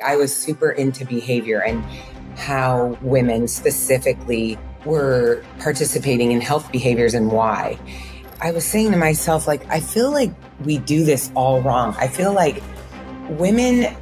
I was super into behavior and how women specifically were participating in health behaviors and why. I was saying to myself, like, I feel like we do this all wrong. I feel like women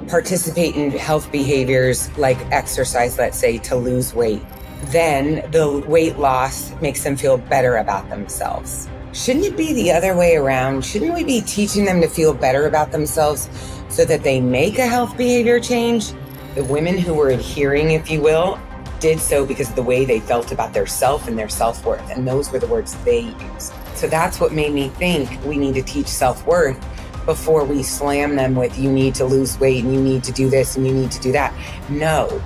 participate in health behaviors like exercise, let's say, to lose weight. Then the weight loss makes them feel better about themselves. Shouldn't it be the other way around? Shouldn't we be teaching them to feel better about themselves so that they make a health behavior change? The women who were adhering, if you will, did so because of the way they felt about their self and their self-worth. And those were the words they used. So that's what made me think we need to teach self-worth before we slam them with, you need to lose weight and you need to do this and you need to do that. No.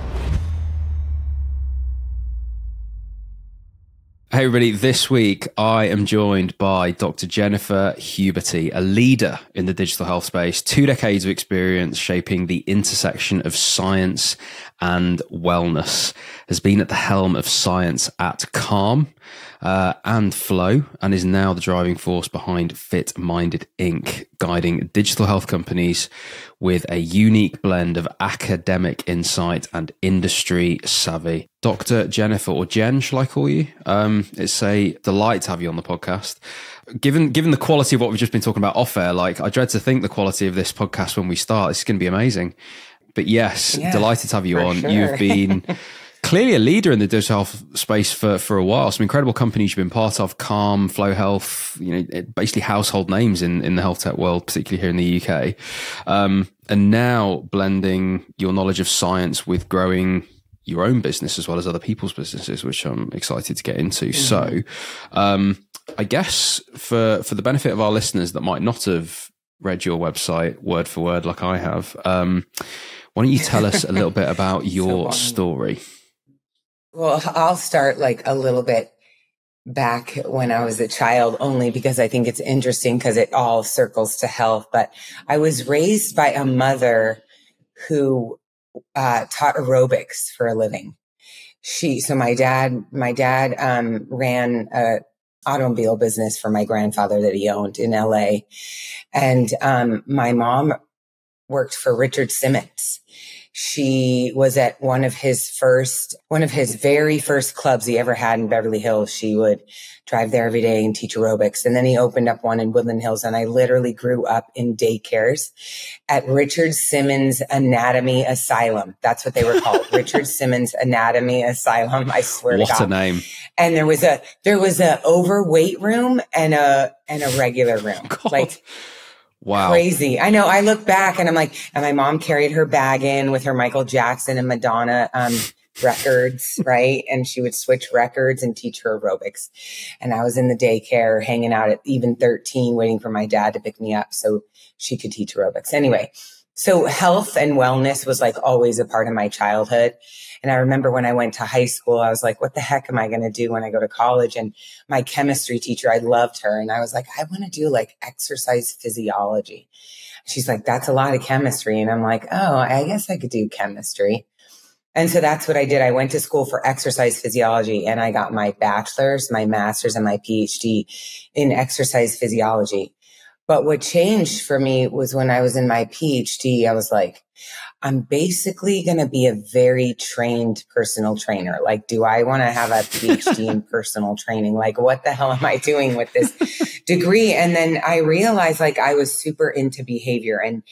Hey everybody, this week I am joined by Dr. Jennifer Huberty, a leader in the digital health space, 2 decades of experience shaping the intersection of science and wellness, has been at the helm of science at Calm and Flow, and is now the driving force behind Fit Minded Inc., guiding digital health companies with a unique blend of academic insight and industry savvy. Dr. Jennifer, or Jen, shall I call you? It's a delight to have you on the podcast. Given the quality of what we've just been talking about off air, like, I dread to think the quality of this podcast when we start. It's going to be amazing. But yes, delighted to have you on. Sure. You've been clearly a leader in the digital health space for a while. Some incredible companies you've been part of: Calm, Flow Health, basically household names in the health tech world, particularly here in the UK. And now blending your knowledge of science with growing your own business as well as other people's businesses, which I'm excited to get into. Mm-hmm. So I guess for the benefit of our listeners that might not have read your website word for word like I have, why don't you tell us a little bit about your story? Well, I'll start like a little bit back when I was a child, only because I think it's interesting because it all circles to health. But I was raised by a mother who taught aerobics for a living. So my dad ran a automobile business for my grandfather that he owned in LA. And my mom worked for Richard Simmons. She was at one of his very first clubs he ever had in Beverly Hills. She would drive there every day and teach aerobics. And then he opened up one in Woodland Hills. And I literally grew up in daycares at Richard Simmons Anatomy Asylum. That's what they were called. Richard Simmons Anatomy Asylum. I swear to God. What a name. And there was a overweight room and a regular room. God. Like, wow. Crazy. I know. I look back and I'm like, and my mom carried her bag in with her Michael Jackson and Madonna records, right? And she would switch records and teach her aerobics. And I was in the daycare hanging out at even 13, waiting for my dad to pick me up so she could teach aerobics. Anyway, so health and wellness was like always a part of my childhood. And I remember when I went to high school, I was like, what the heck am I going to do when I go to college? And my chemistry teacher, I loved her. And I was like, I want to do like exercise physiology. She's like, that's a lot of chemistry. And I'm like, oh, I guess I could do chemistry. And so that's what I did. I went to school for exercise physiology and I got my bachelor's, my master's, and my PhD in exercise physiology. But what changed for me was when I was in my PhD, I was like, I'm basically going to be a very trained personal trainer. Like, do I want to have a PhD in personal training? Like, what the hell am I doing with this degree? And then I realized like I was super into behavior and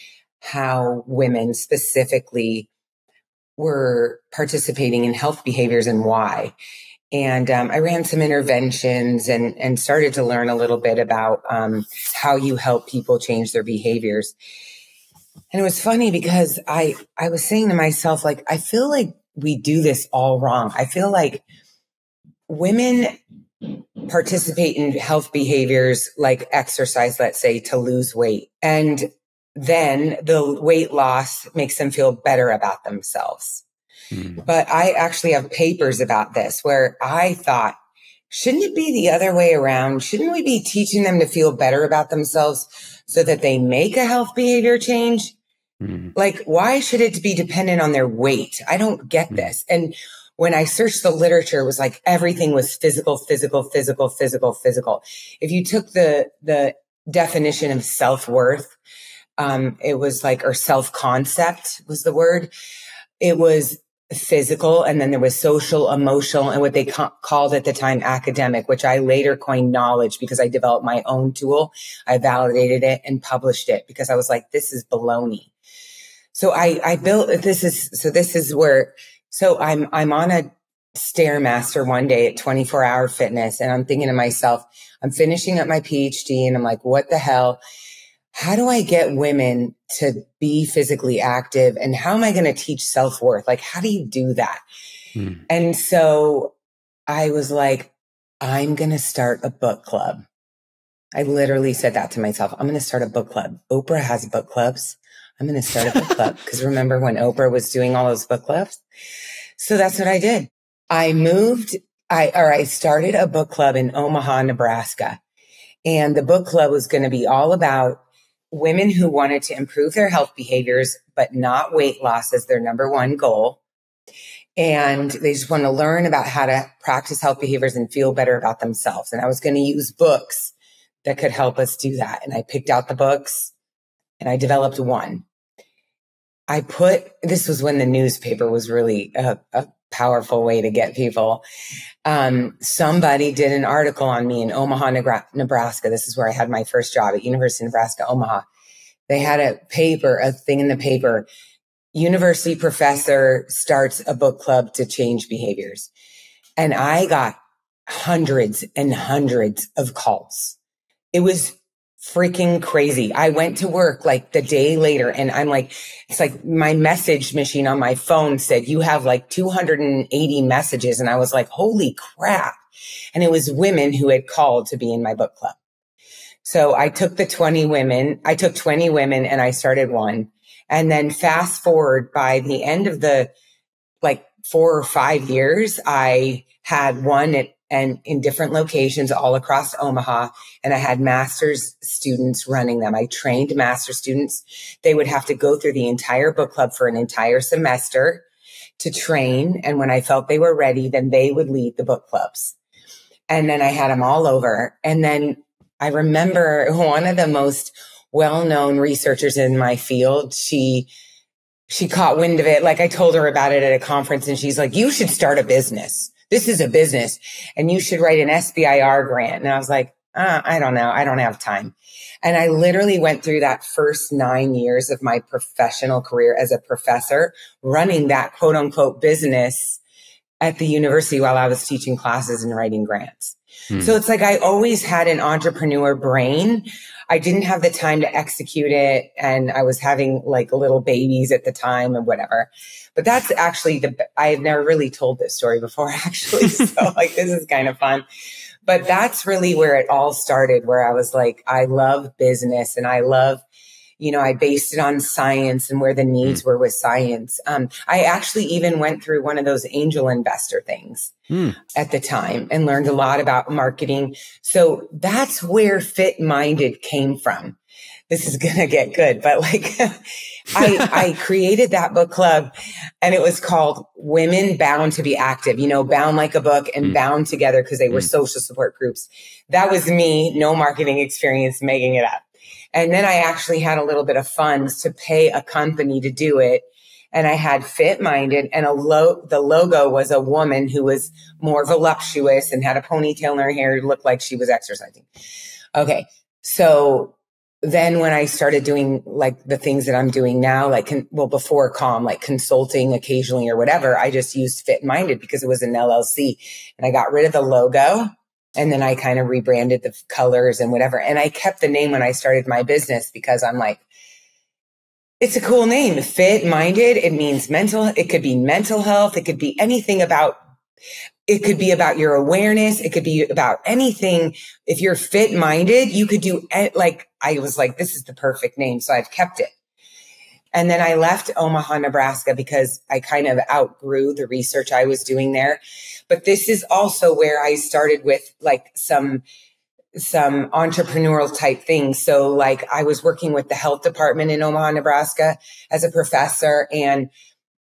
how women specifically were participating in health behaviors and why. And I ran some interventions and started to learn a little bit about how you help people change their behaviors. And it was funny because I was saying to myself, like, I feel like we do this all wrong. I feel like women participate in health behaviors like exercise, let's say, to lose weight. And then the weight loss makes them feel better about themselves. But I actually have papers about this where I thought, shouldn't it be the other way around? Shouldn't we be teaching them to feel better about themselves so that they make a health behavior change? Like, why should it be dependent on their weight? I don't get this. And when I searched the literature, it was like everything was physical, physical, physical, physical, physical. If you took the definition of self-worth, It was like, or self-concept was the word. It was physical, and then there was social, emotional, and what they called at the time academic, which I later coined knowledge because I developed my own tool. I validated it and published it because I was like, this is baloney. So I built, this is where, so I'm on a Stairmaster one day at 24 Hour Fitness, and I'm thinking to myself, I'm finishing up my PhD, and I'm like, what the hell? How do I get women to be physically active? And how am I going to teach self-worth? Like, how do you do that? And so I was like, I'm going to start a book club. I literally said that to myself. I'm going to start a book club. Oprah has book clubs. I'm going to start a book club. Because remember when Oprah was doing all those book clubs? So that's what I did. I started a book club in Omaha, Nebraska. And the book club was going to be all about women who wanted to improve their health behaviors, but not weight loss as their number one goal. And they just want to learn about how to practice health behaviors and feel better about themselves. And I was going to use books that could help us do that. And I picked out the books and I developed one. This was when the newspaper was really a powerful way to get people. Somebody did an article on me in Omaha, Nebraska. This is where I had my first job at University of Nebraska, Omaha. They had a thing in the paper. University professor starts a book club to change behaviors. And I got hundreds and hundreds of calls. It was freaking crazy. I went to work like the day later, and I'm like, it's like my message machine on my phone said, you have like 280 messages. And I was like, holy crap. And it was women who had called to be in my book club. So I took 20 women and I started one. And then fast forward, by the end of the like 4 or 5 years, I had one and in different locations all across Omaha. And I had master's students running them. I trained master students. They would have to go through the entire book club for an entire semester to train. And when I felt they were ready, then they would lead the book clubs. And then I had them all over. And then I remember one of the most well-known researchers in my field, she caught wind of it. Like, I told her about it at a conference, and she's like, you should start a business. This is a business, and you should write an SBIR grant. And I was like, I don't know. I don't have time. And I literally went through that first 9 years of my professional career as a professor, running that quote unquote business at the university while I was teaching classes and writing grants. So it's like I always had an entrepreneur brain. I didn't have the time to execute it, and I was having like little babies at the time and whatever. But that's actually I had never really told this story before, actually. So like, this is kind of fun. But that's really where it all started, where I was like, I love business, and I love, I based it on science and where the needs were with science. I actually even went through one of those angel investor things at the time and learned a lot about marketing. So that's where Fit Minded came from. This is going to get good, but like I created that book club, and it was called Women Bound to be Active, bound like a book and bound together, because they were social support groups. That was me, no marketing experience, making it up. And then I actually had a little bit of funds to pay a company to do it. And I had Fit Minded, and the logo was a woman who was more voluptuous and had a ponytail in her hair, looked like she was exercising. Okay. So then when I started doing like the things that I'm doing now, like, before Calm, like consulting occasionally or whatever, I just used Fit Minded because it was an LLC, and I got rid of the logo. And then I kind of rebranded the colors and whatever. And I kept the name when I started my business because I'm like, it's a cool name. Fit Minded. It means it could be mental health. It could be anything it could be about your awareness. It could be about anything. If you're fit minded, you could do I was like, this is the perfect name. So I've kept it. And then I left Omaha, Nebraska, because I kind of outgrew the research I was doing there. But this is also where I started with like some entrepreneurial type things. So like, I was working with the health department in Omaha, Nebraska as a professor. And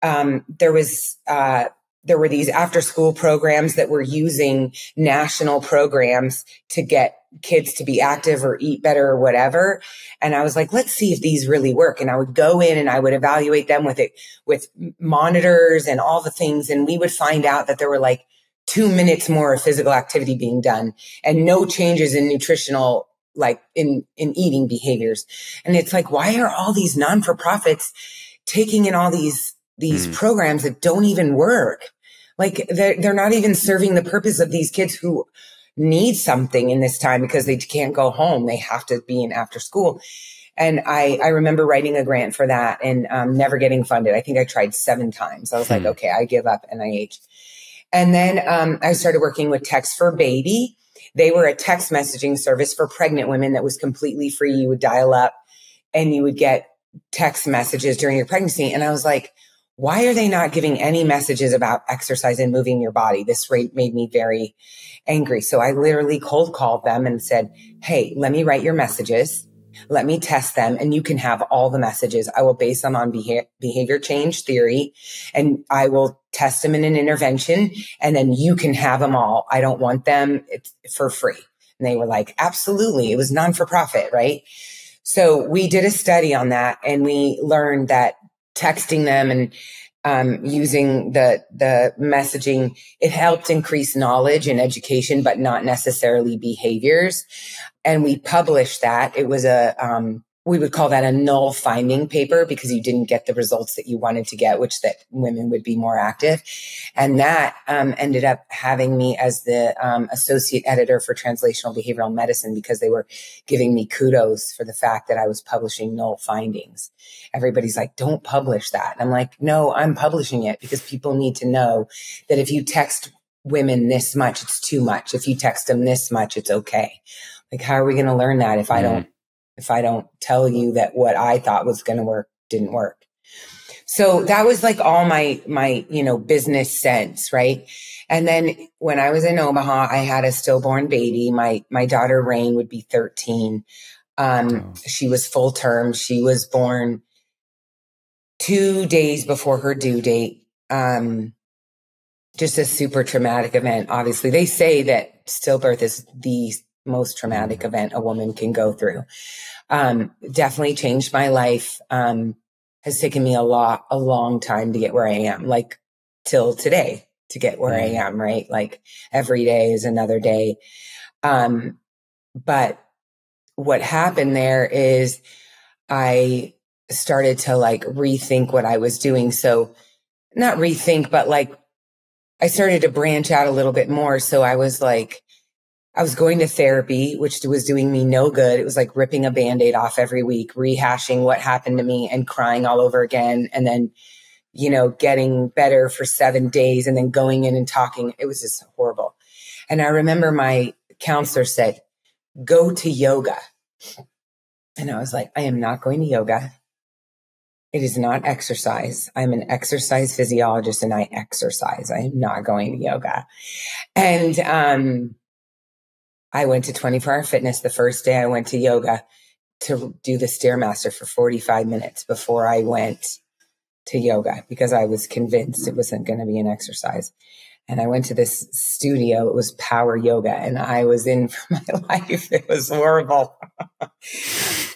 there were these after school programs that were using national programs to get kids to be active or eat better or whatever. And I was like, let's see if these really work. And I would go in and I would evaluate them with monitors and all the things. And we would find out that there were like 2 minutes more of physical activity being done and no changes in nutritional, like in eating behaviors. And it's like, why are all these non-for-profits taking in all these programs that don't even work? Like they're not even serving the purpose of these kids who need something in this time because they can't go home. They have to be in after school. And I remember writing a grant for that and never getting funded. I think I tried 7 times. I was like, okay, I give up NIH. And then I started working with Text for Baby. They were a text messaging service for pregnant women that was completely free. You would dial up and you would get text messages during your pregnancy. And I was like, why are they not giving any messages about exercise and moving your body? This rate made me very angry. So I literally cold called them and said, hey, let me write your messages. Let me test them and you can have all the messages. I will base them on behavior change theory and I will test them in an intervention and then you can have them all. I don't want them for free. And they were like, absolutely. It was non-for-profit, right? So we did a study on that and we learned that texting them and using the messaging, it helped increase knowledge and education, but not necessarily behaviors. And we published that. It was we would call that a null finding paper because you didn't get the results that you wanted to get, which that women would be more active. And that ended up having me as the associate editor for translational behavioral medicine because they were giving me kudos for the fact that I was publishing null findings. Everybody's like, don't publish that. And I'm like, no, I'm publishing it because people need to know that if you text women this much, it's too much. If you text them this much, it's okay. Like, how are we going to learn that if I don't tell you that what I thought was going to work didn't work? So that was like all my, business sense. Right. And then when I was in Omaha, I had a stillborn baby. My daughter, Rain, would be 13. She was full term. She was born 2 days before her due date. Just a super traumatic event. Obviously, they say that stillbirth is the most traumatic event a woman can go through. Definitely changed my life. Has taken me a long time to get where I am, like till today to get where I am, right? Like every day is another day. But what happened there is I started to like rethink what I was doing. So not rethink, but like I started to branch out a little bit more. So I was going to therapy, which was doing me no good. It was like ripping a Band-Aid off every week, rehashing what happened to me and crying all over again. And then, getting better for 7 days and then going in and talking. It was just horrible. And I remember my counselor said, go to yoga. And I was like, I am not going to yoga. It is not exercise. I'm an exercise physiologist and I exercise. I am not going to yoga. And, I went to 24-hour fitness the first day I went to yoga to do the Stairmaster for 45 minutes before I went to yoga because I was convinced it wasn't going to be an exercise. And I went to this studio. It was power yoga and I was in for my life. It was horrible.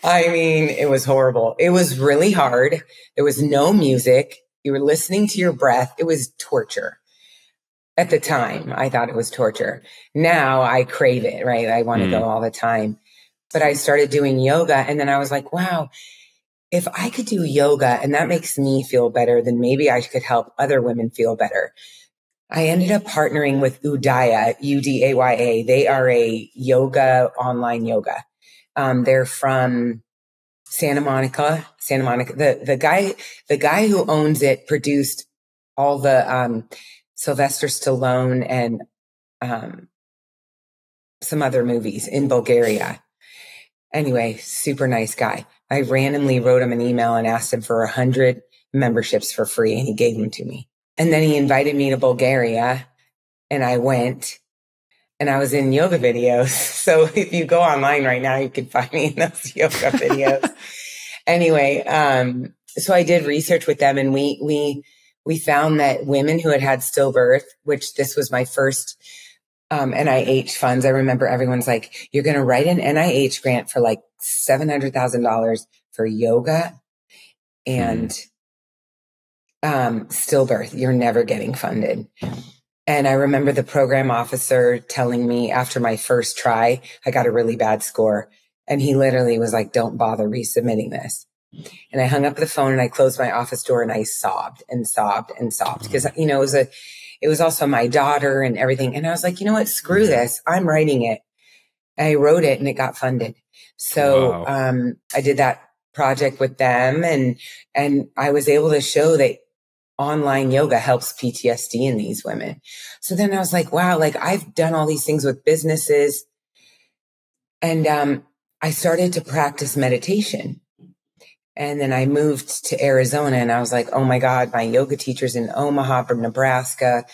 I mean, it was horrible. It was really hard. There was no music. You were listening to your breath. It was torture. At the time, I thought it was torture. Now I crave it, right? I want to go all the time. But I started doing yoga and then I was like, wow, if I could do yoga and that makes me feel better, then maybe I could help other women feel better. I ended up partnering with Udaya, Udaya. They are a online yoga. They're from Santa Monica. The guy who owns it produced all the, Sylvester Stallone and some other movies in Bulgaria. Anyway, super nice guy. I randomly wrote him an email and asked him for 100 memberships for free, and he gave them to me. And then he invited me to Bulgaria, and I went, and I was in yoga videos. So if you go online right now, you can find me in those yoga videos. Anyway, so I did research with them, and we found that women who had stillbirth, which this was my first NIH funds. I remember everyone's like, you're going to write an NIH grant for like $700,000 for yoga and stillbirth. You're never getting funded. And I remember the program officer telling me after my first try, I got a really bad score. And he literally was like, don't bother resubmitting this. And I hung up the phone and I closed my office door and I sobbed and sobbed and sobbed because, you know, it was also my daughter and everything. And I was like, you know what? Screw this. I'm writing it. And I wrote it and it got funded. So, I did that project with them and I was able to show that online yoga helps PTSD in these women. So then I was like, wow, like I've done all these things with businesses. And, I started to practice meditation. And then I moved to Arizona and I was like, oh my God, my yoga teacher's in Omaha from Nebraska.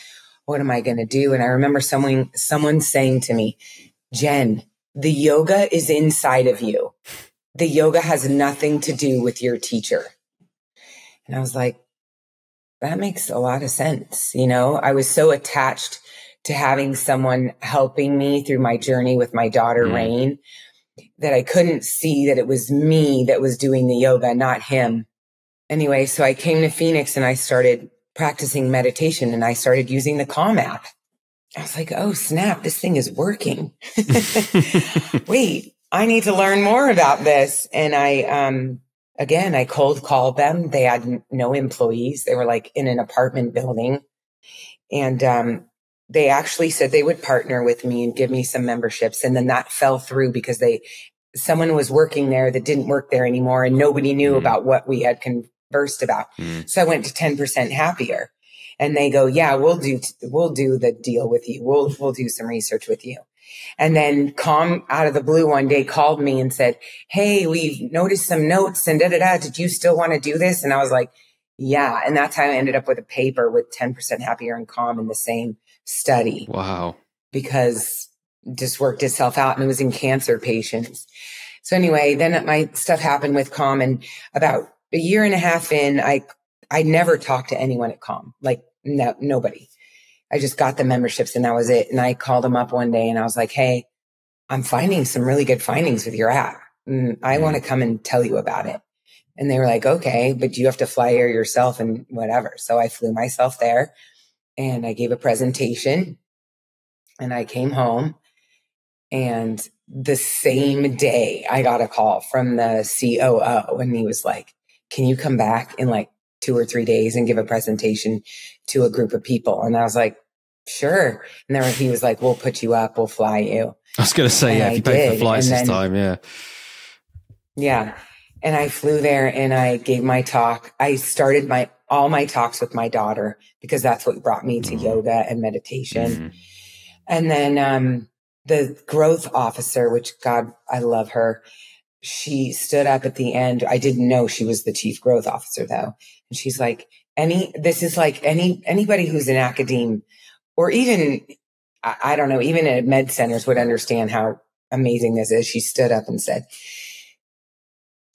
What am I going to do? And I remember someone saying to me, Jen, the yoga is inside of you. The yoga has nothing to do with your teacher. And I was like, that makes a lot of sense. You know, I was so attached to having someone helping me through my journey with my daughter, Rain, that I couldn't see that it was me that was doing the yoga, not him. Anyway, so I came to Phoenix and I started practicing meditation and I started using the Calm app. I was like, oh, snap, this thing is working. Wait, I need to learn more about this. And I cold called them. They had no employees. They were like in an apartment building. And they actually said they would partner with me and give me some memberships. And then that fell through because someone was working there that didn't work there anymore. And nobody knew about what we had conversed about. So I went to 10% happier and they go, yeah, we'll do the deal with you. We'll do some research with you. And then Calm out of the blue one day called me and said, hey, we've noticed some notes and did you still want to do this? And I was like, yeah. And that's how I ended up with a paper with 10% happier and Calm in the same study. Wow. Because it just worked itself out and it was in cancer patients. So anyway, then my stuff happened with Calm and about a year and a half in, I never talked to anyone at Calm, like nobody. I just got the memberships and that was it. And I called them up one day and I was like, hey, I'm finding some really good findings with your app. And I want to come and tell you about it. And they were like, okay, but you have to fly here yourself and whatever. So I flew myself there and I gave a presentation and I came home and the same day I got a call from the COO and he was like, can you come back in like 2 or 3 days and give a presentation to a group of people? And I was like, sure. And then he was like, we'll put you up, we'll fly you. I was going to say, if you pay for the flights this time, yeah. Yeah. And I flew there and I gave my talk. I started all my talks with my daughter because that's what brought me to yoga and meditation. And then the growth officer, which God, I love her. She stood up at the end. I didn't know she was the chief growth officer though. And she's like, anybody who's in academe or even, I don't know, even at med centers would understand how amazing this is. She stood up and said,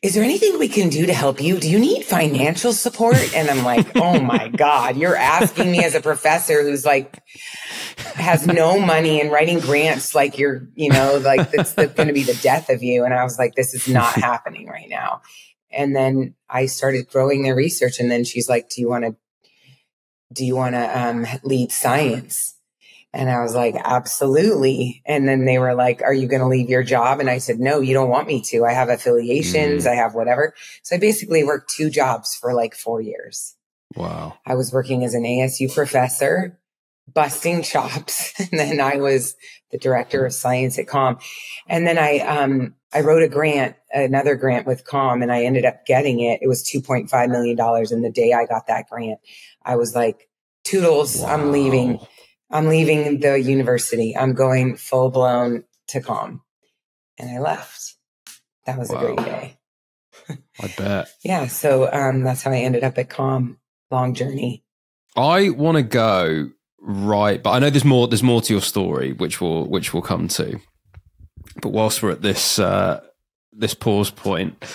is there anything we can do to help you? Do you need financial support? And I'm like, oh my God, you're asking me as a professor who's like, has no money and writing grants like you're, like that's going to be the death of you. And I was like, this is not happening right now. And then I started growing their research. And then she's like, do you want to lead science? And I was like, absolutely. And then they were like, are you going to leave your job? And I said, no, you don't want me to. I have affiliations. I have whatever. So I basically worked 2 jobs for like 4 years. Wow. I was working as an ASU professor, busting chops. And then I was the director of science at Calm. And then I wrote another grant with Calm, and I ended up getting it. It was $2.5 million. And the day I got that grant, I was like, toodles, wow. I'm leaving the university. I'm going full blown to Calm. And I left. That was a great day. I bet. Yeah. So that's how I ended up at Calm. Long journey. I want to go right, but I know there's more to your story, which we'll come to. But whilst we're at this pause point,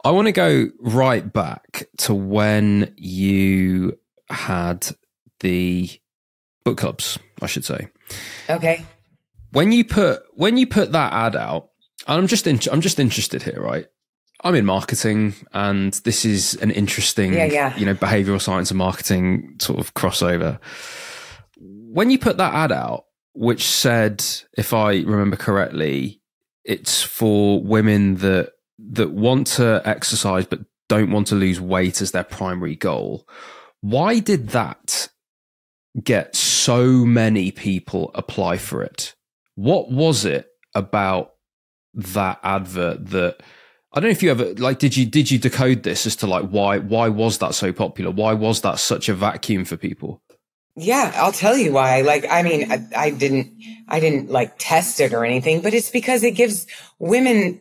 I want to go right back to when you had the book clubs, I should say. Okay. when you put that ad out, and I'm just interested here, right? I'm in marketing, and this is an interesting, behavioral science and marketing sort of crossover. When you put that ad out, which said, if I remember correctly, it's for women that want to exercise but don't want to lose weight as their primary goal. Why did that get so many people apply for it? What was it about that advert that, I don't know if you ever, like, did you decode this as to like why was that so popular? Why was that such a vacuum for people? Yeah, I'll tell you why. Like, I mean, I didn't like test it or anything, but it's because it gives women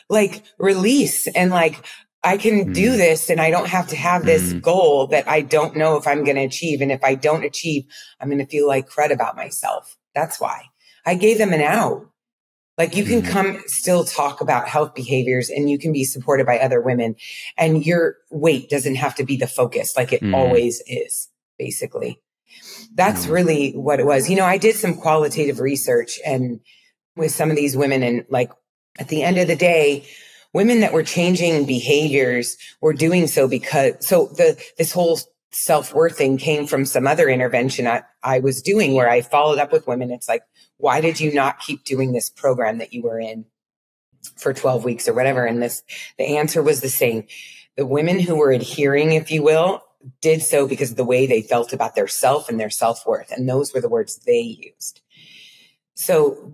like release and like, I can do this and I don't have to have this goal that I don't know if I'm going to achieve. And if I don't achieve, I'm going to feel like crud about myself. That's why I gave them an out. Like, you can come still talk about health behaviors and you can be supported by other women, and your weight doesn't have to be the focus like it always is, basically. That's really what it was. You know, I did some qualitative research and with some of these women, and like at the end of the day, women that were changing behaviors were doing so because, this whole self-worth thing came from some other intervention I was doing where I followed up with women. It's like, why did you not keep doing this program that you were in for 12 weeks or whatever? And the answer was the same. The women who were adhering, if you will, did so because of the way they felt about their self and their self-worth. And those were the words they used. So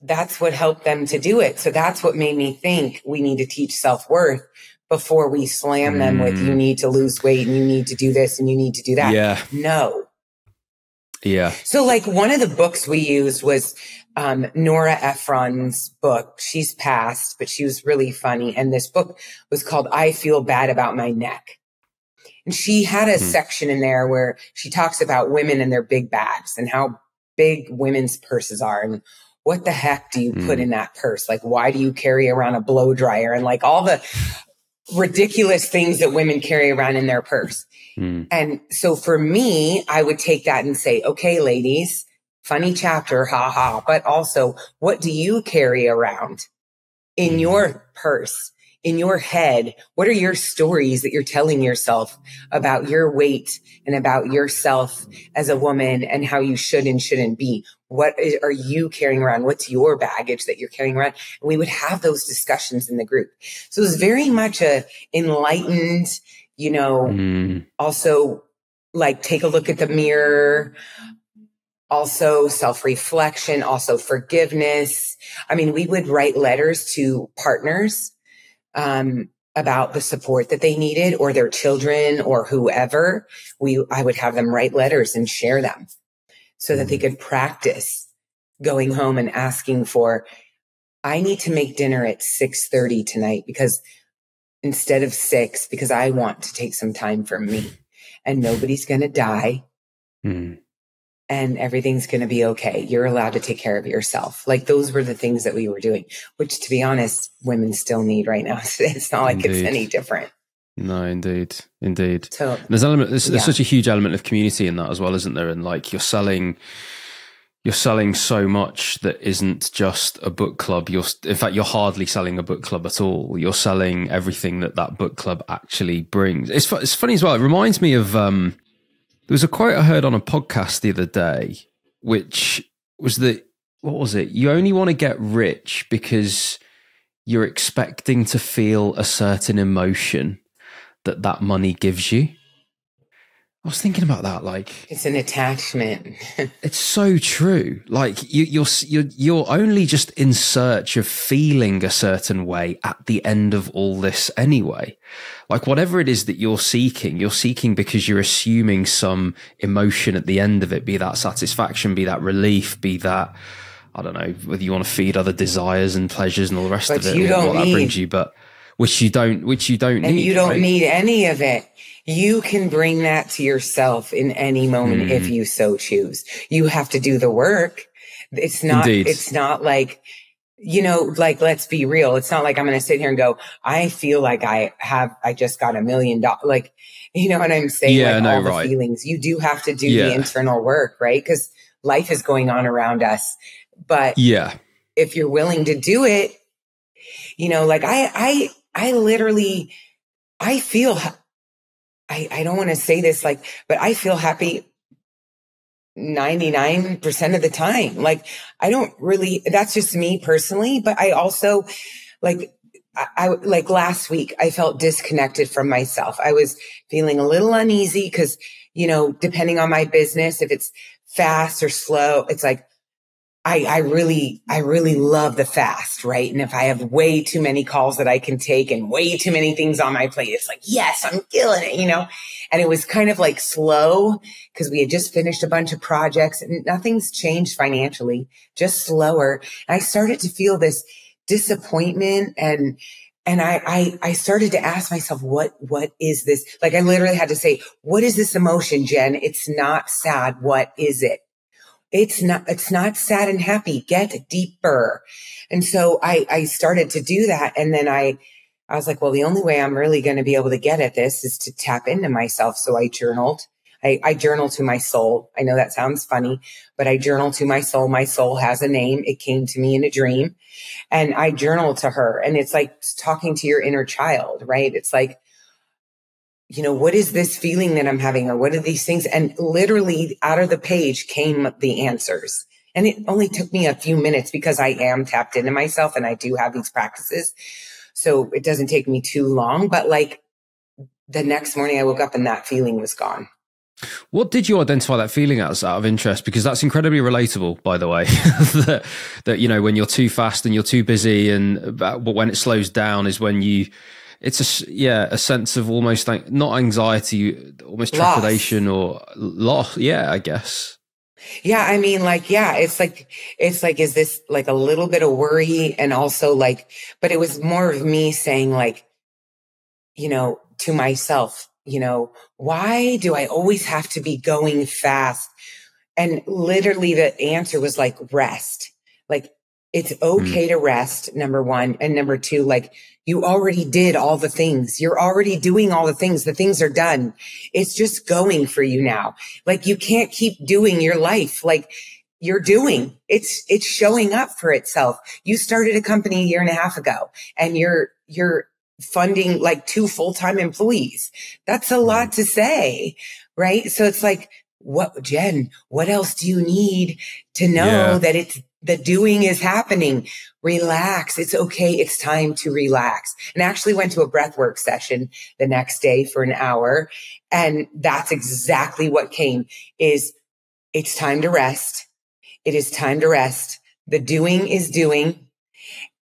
that's what helped them to do it. So that's what made me think we need to teach self-worth before we slam them with, you need to lose weight and you need to do this and you need to do that. Yeah. No. Yeah. So like one of the books we used was Nora Ephron's book. She's passed, but she was really funny. And this book was called I Feel Bad About My Neck. And she had a section in there where she talks about women and their big bags and how big women's purses are. And what the heck do you put in that purse? Like, why do you carry around a blow dryer? And like all the ridiculous things that women carry around in their purse. And so for me, I would take that and say, okay, ladies, funny chapter, haha. But also, what do you carry around in your purse? In your head, what are your stories that you're telling yourself about your weight and about yourself as a woman and how you should and shouldn't be? What are you carrying around? What's your baggage that you're carrying around? And we would have those discussions in the group. So it was very much a enlightened, also like take a look at the mirror, also self-reflection, also forgiveness. I mean, we would write letters to partners about the support that they needed, or their children or whoever. I would have them write letters and share them so that they could practice going home and asking for, I need to make dinner at 6:30 tonight because instead of 6, because I want to take some time for me, and nobody's going to die. And everything's going to be okay. You're allowed to take care of yourself. Like, those were the things that we were doing, which, to be honest, women still need right now. It's not like it's any different. No, indeed. So there's such a huge element of community in that as well, isn't there? And like, you're selling so much that isn't just a book club. In fact, you're hardly selling a book club at all. You're selling everything that book club actually brings. It's funny as well. It reminds me of, there was a quote I heard on a podcast the other day, which was what was it? You only want to get rich because you're expecting to feel a certain emotion that money gives you. I was thinking about that, like, it's an attachment. It's so true. Like, you're only just in search of feeling a certain way at the end of all this anyway. Like, whatever it is that you're seeking because you're assuming some emotion at the end of it, be that satisfaction, be that relief, be that, I don't know, whether you want to feed other desires and pleasures and all the rest of it, what that brings you, but which you don't need. And you don't need any of it. You can bring that to yourself in any moment if you so choose. You have to do the work. It's not, Indeed. It's not like, like, let's be real. It's not like I'm going to sit here and go, I feel like I just got $1 million. Like, you know what I'm saying? Yeah, like, no, all the right. feelings. You do have to do the internal work, right? Because life is going on around us. But yeah, if you're willing to do it, you know, like I literally, I feel, I don't want to say this, like, but I feel happy 99% of the time. Like, I don't really, that's just me personally, but I also like, I like last week, I felt disconnected from myself. I was feeling a little uneasy because, you know, depending on my business, if it's fast or slow, it's like, I really love the fast, right? And if I have way too many calls that I can take and way too many things on my plate, it's like, yes, I'm killing it, you know? And it was kind of like slow because we had just finished a bunch of projects and nothing's changed financially, just slower. And I started to feel this disappointment and I started to ask myself, what is this? Like I literally had to say, what is this emotion, Jen? It's not sad. What is it? It's not sad and happy. Get deeper. And so I started to do that. And then I was like, well, the only way I'm really going to be able to get at this is to tap into myself. So I journaled. I journal to my soul. I know that sounds funny, but I journal to my soul. My soul has a name. It came to me in a dream and I journal to her. And it's like talking to your inner child, right? It's like, you know, what is this feeling that I'm having or what are these things? And literally out of the page came the answers. And it only took me a few minutes because I am tapped into myself and I do have these practices. So it doesn't take me too long, but like the next morning I woke up and that feeling was gone. What did you identify that feeling as, out of interest? Because that's incredibly relatable, by the way, that, you know, when you're too fast and you're too busy and when it slows down is when it's a sense of almost like not anxiety, almost trepidation or loss. Yeah, I guess. Yeah. I mean, like, yeah, it's like, is this like a little bit of worry? And also like, but it was more of me saying like, you know, to myself, you know, why do I always have to be going fast? And literally the answer was like rest. Like it's okay to rest, number one. And number two, like you already did all the things. You're already doing all the things. The things are done. It's just going for you now. Like you can't keep doing your life. Like you're doing, it's showing up for itself. You started a company a year and a half ago and you're funding like 2 full-time employees. That's a lot to say, right? So it's like, Jen, what else do you need to know that the doing is happening? Relax. It's okay. It's time to relax. And I actually went to a breathwork session the next day for an hour. And that's exactly what came is it's time to rest. It is time to rest. The doing is doing.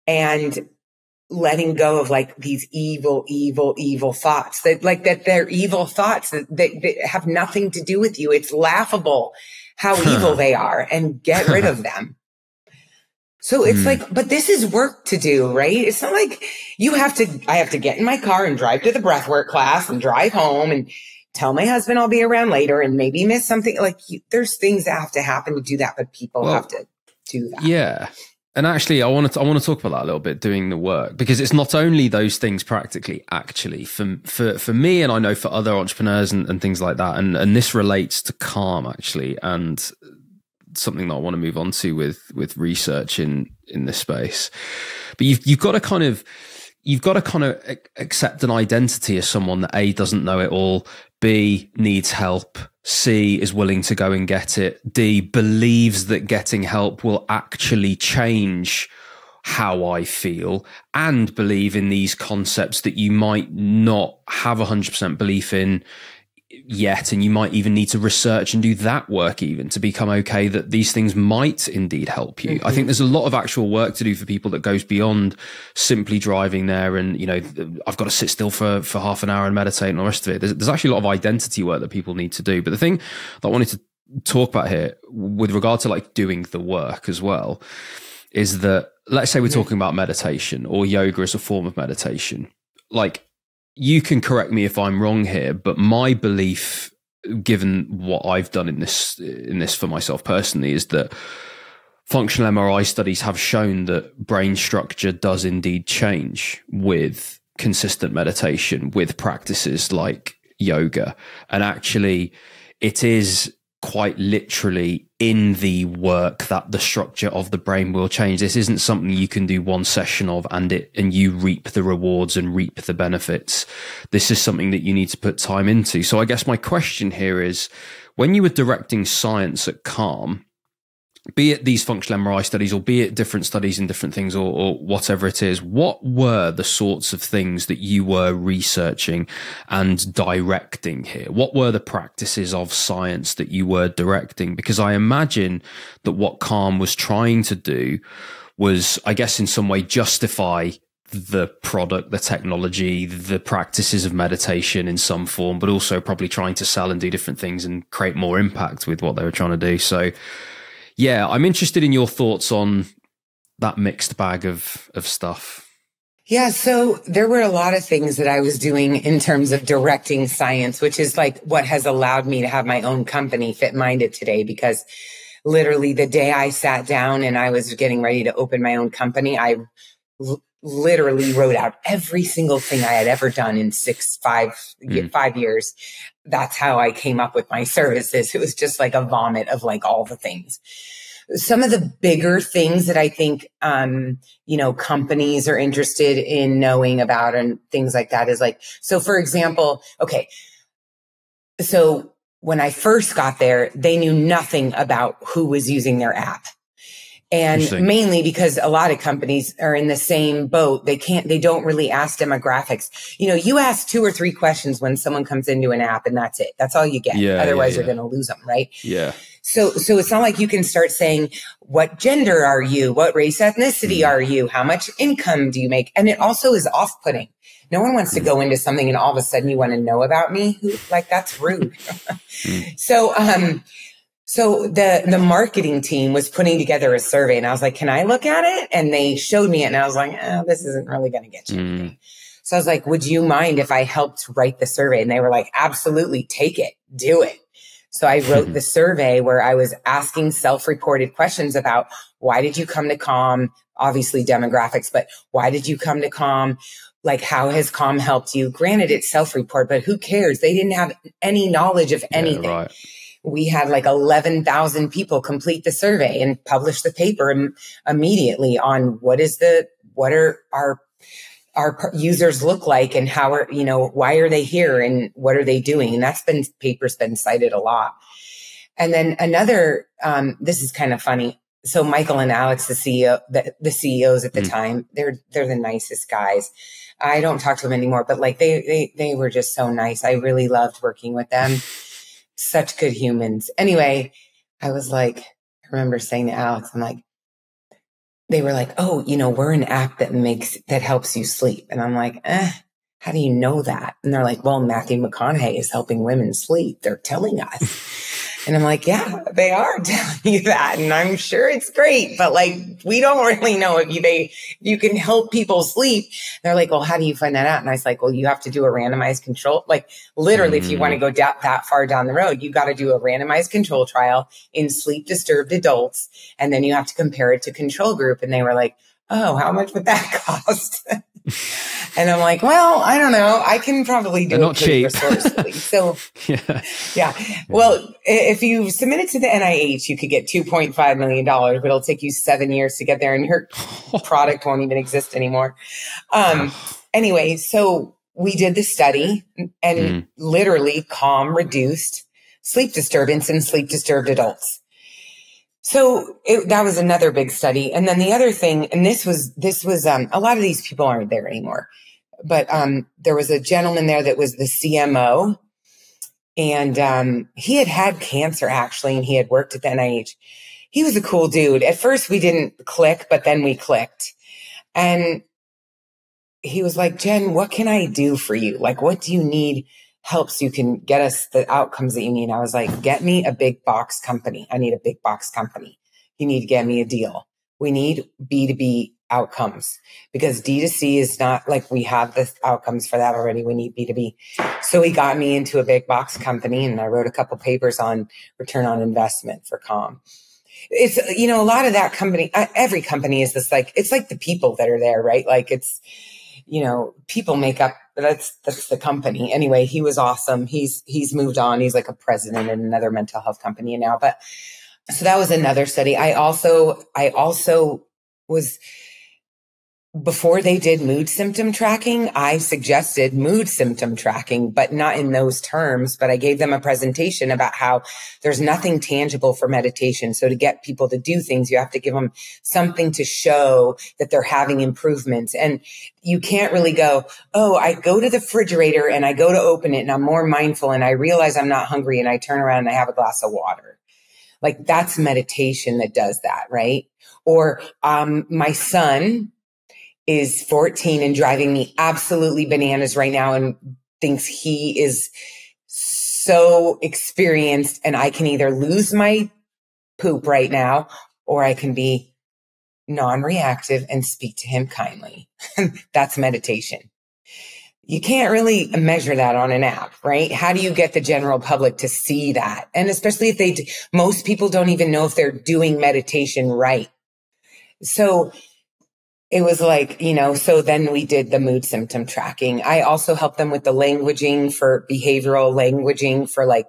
And letting go of like these evil thoughts that they're evil thoughts that have nothing to do with you. It's laughable how evil they are and get rid of them. So it's like, but this is work to do, right? It's not like I have to get in my car and drive to the breathwork class and drive home and tell my husband I'll be around later and maybe miss something. Like there's things that have to happen to do that, but people have to do that. Yeah. And actually, I want to talk about that a little bit, doing the work, because it's not only those things practically, actually, for me, and I know for other entrepreneurs and things like that. And this relates to calm, actually, and something that I want to move on to with research in this space. But you've got to kind of accept an identity as someone that A, doesn't know it all, B, needs help, C, is willing to go and get it, D, believes that getting help will actually change how I feel, and believe in these concepts that you might not have 100% belief in yet, and you might even need to research and do that work even to become okay that these things might indeed help you. I think there's a lot of actual work to do for people that goes beyond simply driving there and, you know, I've got to sit still for half an hour and meditate and all the rest of it. There's actually a lot of identity work that people need to do. But the thing that I wanted to talk about here with regard to like doing the work as well is that, let's say we're talking about meditation or yoga as a form of meditation. Like, you can correct me if I'm wrong here, but my belief, given what I've done in this for myself personally, is that functional MRI studies have shown that brain structure does indeed change with consistent meditation, with practices like yoga. And actually, it is quite literally in the work that the structure of the brain will change. This isn't something you can do one session of and you reap the rewards and reap the benefits. This is something that you need to put time into. So I guess my question here is, when you were directing science at Calm, be it these functional MRI studies or be it different studies in different things or whatever it is, what were the sorts of things that you were researching and directing here? What were the practices of science that you were directing? Because I imagine that what Calm was trying to do was, I guess, in some way justify the product, the technology, the practices of meditation in some form, but also probably trying to sell and do different things and create more impact with what they were trying to do. So yeah, I'm interested in your thoughts on that mixed bag of stuff. Yeah, so there were a lot of things that I was doing in terms of directing science, which is like what has allowed me to have my own company, Fit Minded, today, because literally the day I sat down and I was getting ready to open my own company, I literally wrote out every single thing I had ever done in 5 years. That's how I came up with my services. It was just like a vomit of like all the things. Some of the bigger things that I think, companies are interested in knowing about and things like that is like, so for example, okay. So when I first got there, they knew nothing about who was using their app. And mainly because a lot of companies are in the same boat. They don't really ask demographics. You ask 2 or 3 questions when someone comes into an app and that's it. That's all you get. Otherwise you're going to lose them, right? Yeah. So it's not like you can start saying, what gender are you? What race, ethnicity are you? How much income do you make? And it also is off-putting. No one wants to go into something and all of a sudden you want to know about me. That's rude. So the marketing team was putting together a survey and I was like, can I look at it? And they showed me it and I was like, this isn't really going to get you anything. So I was like, would you mind if I helped write the survey? And they were like, absolutely, take it, do it. So I wrote the survey where I was asking self-reported questions about why did you come to Calm? Obviously demographics, but why did you come to Calm? Like, how has Calm helped you? Granted, it's self-report, but who cares? They didn't have any knowledge of anything. Yeah, right. We had like 11,000 people complete the survey and publish the paper immediately on what are our users look like and why are they here and what are they doing? And paper's been cited a lot. And then another, this is kind of funny. So Michael and Alex, the CEOs at the time, they're the nicest guys. I don't talk to them anymore, but like they were just so nice. I really loved working with them. Such good humans. Anyway, I was like, I remember saying to Alex, they were like, oh, we're an app that helps you sleep. And I'm like, how do you know that? And they're like, well, Matthew McConaughey is helping women sleep. They're telling us. And I'm like, yeah, they are telling you that. And I'm sure it's great, but like, we don't really know if you can help people sleep. And they're like, well, how do you find that out? And I was like, well, you have to do a randomized control. Like literally, if you want to go that far down the road, you got to do a randomized control trial in sleep disturbed adults. And then you have to compare it to control group. And they were like, oh, how much would that cost? And I'm like, well, I don't know. I can probably do it pretty resourcefully. So yeah. Well, if you submit it to the NIH, you could get $2.5 million, but it'll take you 7 years to get there and your product won't even exist anymore. Anyway, so we did the study and literally Calm reduced sleep disturbance in sleep disturbed adults. So that was another big study. And then the other thing, and this was a lot of these people aren't there anymore, but there was a gentleman there that was the CMO, and he had cancer actually, and he had worked at the NIH. He was a cool dude. At first we didn't click, but then we clicked. And he was like, Jen, what can I do for you? Like, what do you need? Helps you can get us the outcomes that you need. I was like, get me a big box company. I need a big box company. You need to get me a deal. We need B2B outcomes because D2C is not like we have the outcomes for that already. We need B2B. So he got me into a big box company and I wrote a couple papers on return on investment for Calm. It's, a lot of that company, every company is this like, it's like the people that are there, right? Like it's, people make up that's the company. Anyway, he was awesome. He's moved on. He's like a president in another mental health company now. But so that was another study. I also was, before they did mood symptom tracking, I suggested mood symptom tracking, but not in those terms. But I gave them a presentation about how there's nothing tangible for meditation. So to get people to do things, you have to give them something to show that they're having improvements. And you can't really go, oh, I go to the refrigerator and I go to open it and I'm more mindful and I realize I'm not hungry and I turn around and I have a glass of water. Like that's meditation that does that, right? Or my son is 14 and driving me absolutely bananas right now and thinks he is so experienced and I can either lose my poop right now or I can be non-reactive and speak to him kindly. That's meditation. You can't really measure that on an app, right? How do you get the general public to see that? And especially if most people don't even know if they're doing meditation right. So it was like, so then we did the mood symptom tracking. I also helped them with the languaging for behavioral languaging for like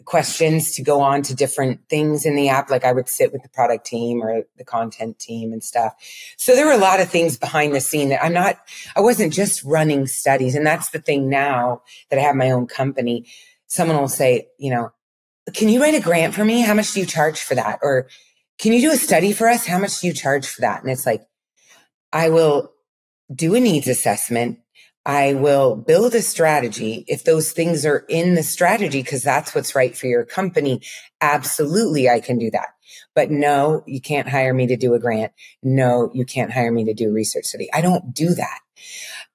questions to go on to different things in the app. Like I would sit with the product team or the content team and stuff. So there were a lot of things behind the scene that I wasn't just running studies. And that's the thing now that I have my own company. Someone will say, can you write a grant for me? How much do you charge for that? Or can you do a study for us? How much do you charge for that? And it's like, I will do a needs assessment. I will build a strategy. If those things are in the strategy, because that's what's right for your company, absolutely, I can do that. But no, you can't hire me to do a grant. No, you can't hire me to do a research study. I don't do that.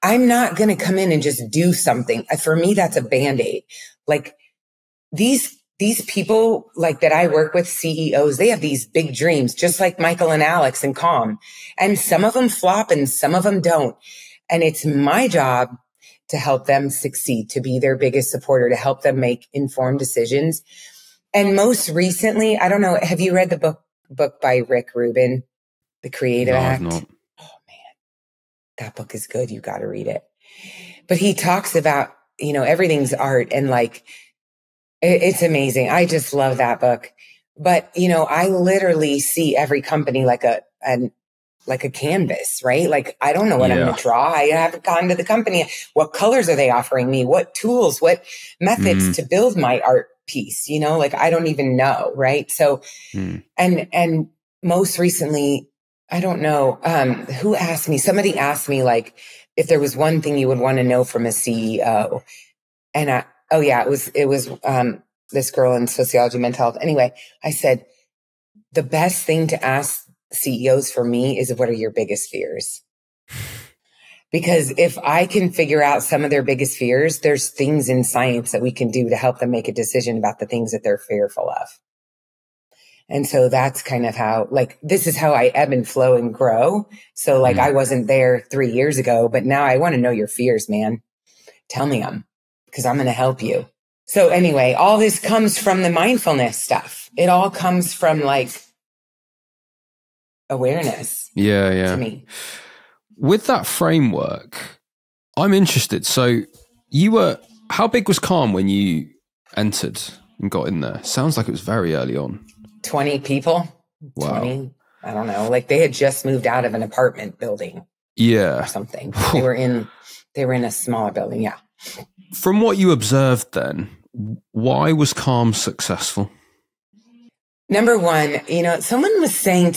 I'm not going to come in and just do something. For me, that's a Band-Aid. Like these people like that I work with, CEOs, they have these big dreams, just like Michael and Alex and Calm. And some of them flop and some of them don't. And it's my job to help them succeed, to be their biggest supporter, to help them make informed decisions. And most recently, I don't know, have you read the book by Rick Rubin, The Creative Act? I've not. Oh man, that book is good. You got to read it. But he talks about, everything's art and like, it's amazing. I just love that book. But, I literally see every company like a canvas, right? Like, I don't know what I'm going to draw. I haven't gone to the company. What colors are they offering me? What tools, what methods to build my art piece? Like, I don't even know. Right. So, and most recently, I don't know, who asked me, somebody asked me like, if there was one thing you would want to know from a CEO. And it was this girl in sociology, mental health. Anyway, I said, the best thing to ask CEOs for me is what are your biggest fears? Because if I can figure out some of their biggest fears, there's things in science that we can do to help them make a decision about the things that they're fearful of. And so that's kind of how, like, this is how I ebb and flow and grow. So like, I wasn't there 3 years ago, but now I want to know your fears, man. Tell me them, because I'm going to help you. So anyway, all this comes from the mindfulness stuff. It all comes from like awareness. Yeah. To me. With that framework, I'm interested. So how big was Calm when you entered and got in there? Sounds like it was very early on. 20 people. Wow. 20. I don't know. Like they had just moved out of an apartment building. Yeah. Or something. They were in a smaller building. Yeah. From what you observed then, why was Calm successful? Number one, someone was saying,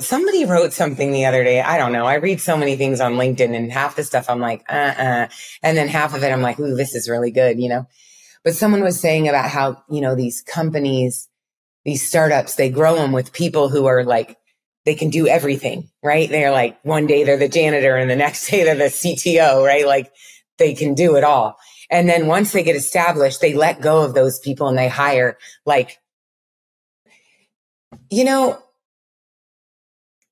somebody wrote something the other day. I don't know. I read so many things on LinkedIn and half the stuff I'm like, And then half of it I'm like, ooh, this is really good, But someone was saying about how, these companies, these startups, they grow them with people who are like, they can do everything, right? They're like, one day they're the janitor and the next day they're the CTO, right? Like they can do it all. And then once they get established, they let go of those people and they hire like,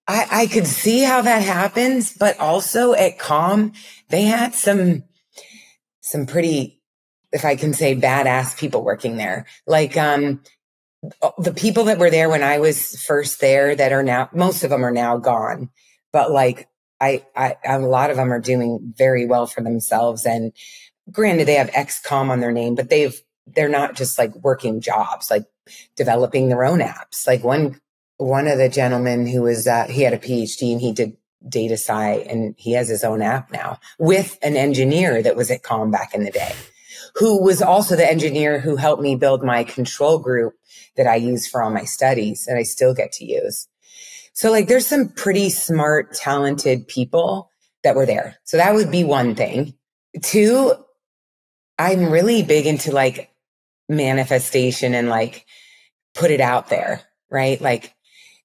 I could see how that happens, but also at Calm, they had some pretty, if I can say, badass people working there. Like, the people that were there when I was first there that are now, most of them are now gone, but like, a lot of them are doing very well for themselves. And granted, they have XCOM on their name, but they're not just like working jobs, like developing their own apps. Like one of the gentlemen who was, he had a PhD and he did data sci, and he has his own app now with an engineer that was at COM back in the day, who was also the engineer who helped me build my control group that I use for all my studies and I still get to use. So like there's some pretty smart, talented people that were there. So that would be one thing. Two, I'm really big into like manifestation and like put it out there, right? Like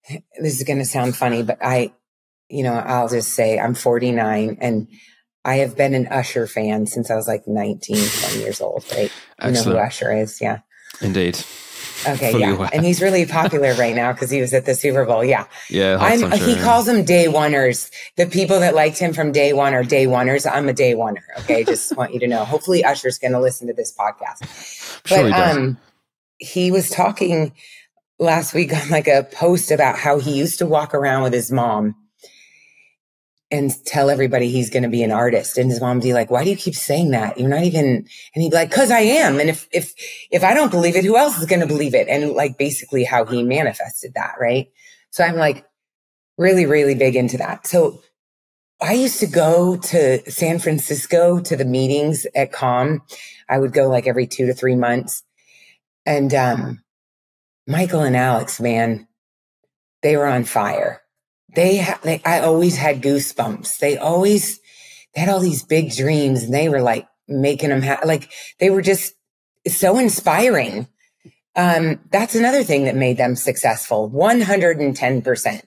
this is going to sound funny, but I'll just say I'm 49 and I have been an Usher fan since I was like 19, 20 years old, right? You know who Usher is? Yeah. Indeed. Okay. Fully aware. And he's really popular right now because he was at the Super Bowl. Yeah. Yeah. He calls them day oneers. The people that liked him from day one are day oneers. I'm a day oneer. Okay. Just want you to know. Hopefully Usher's going to listen to this podcast. But he was talking last week on like a post about how he used to walk around with his mom and tell everybody he's going to be an artist. And his mom would be like, why do you keep saying that? You're not even, and he'd be like, cause I am. And if I don't believe it, who else is going to believe it? And like basically how he manifested that. Right. So I'm like really, really big into that. So I used to go to San Francisco to the meetings at COM. I would go like every 2 to 3 months. And, Michael and Alex, man, they were on fire. I always had goosebumps. They had all these big dreams and they were like making them like they were just so inspiring. That's another thing that made them successful. 110%.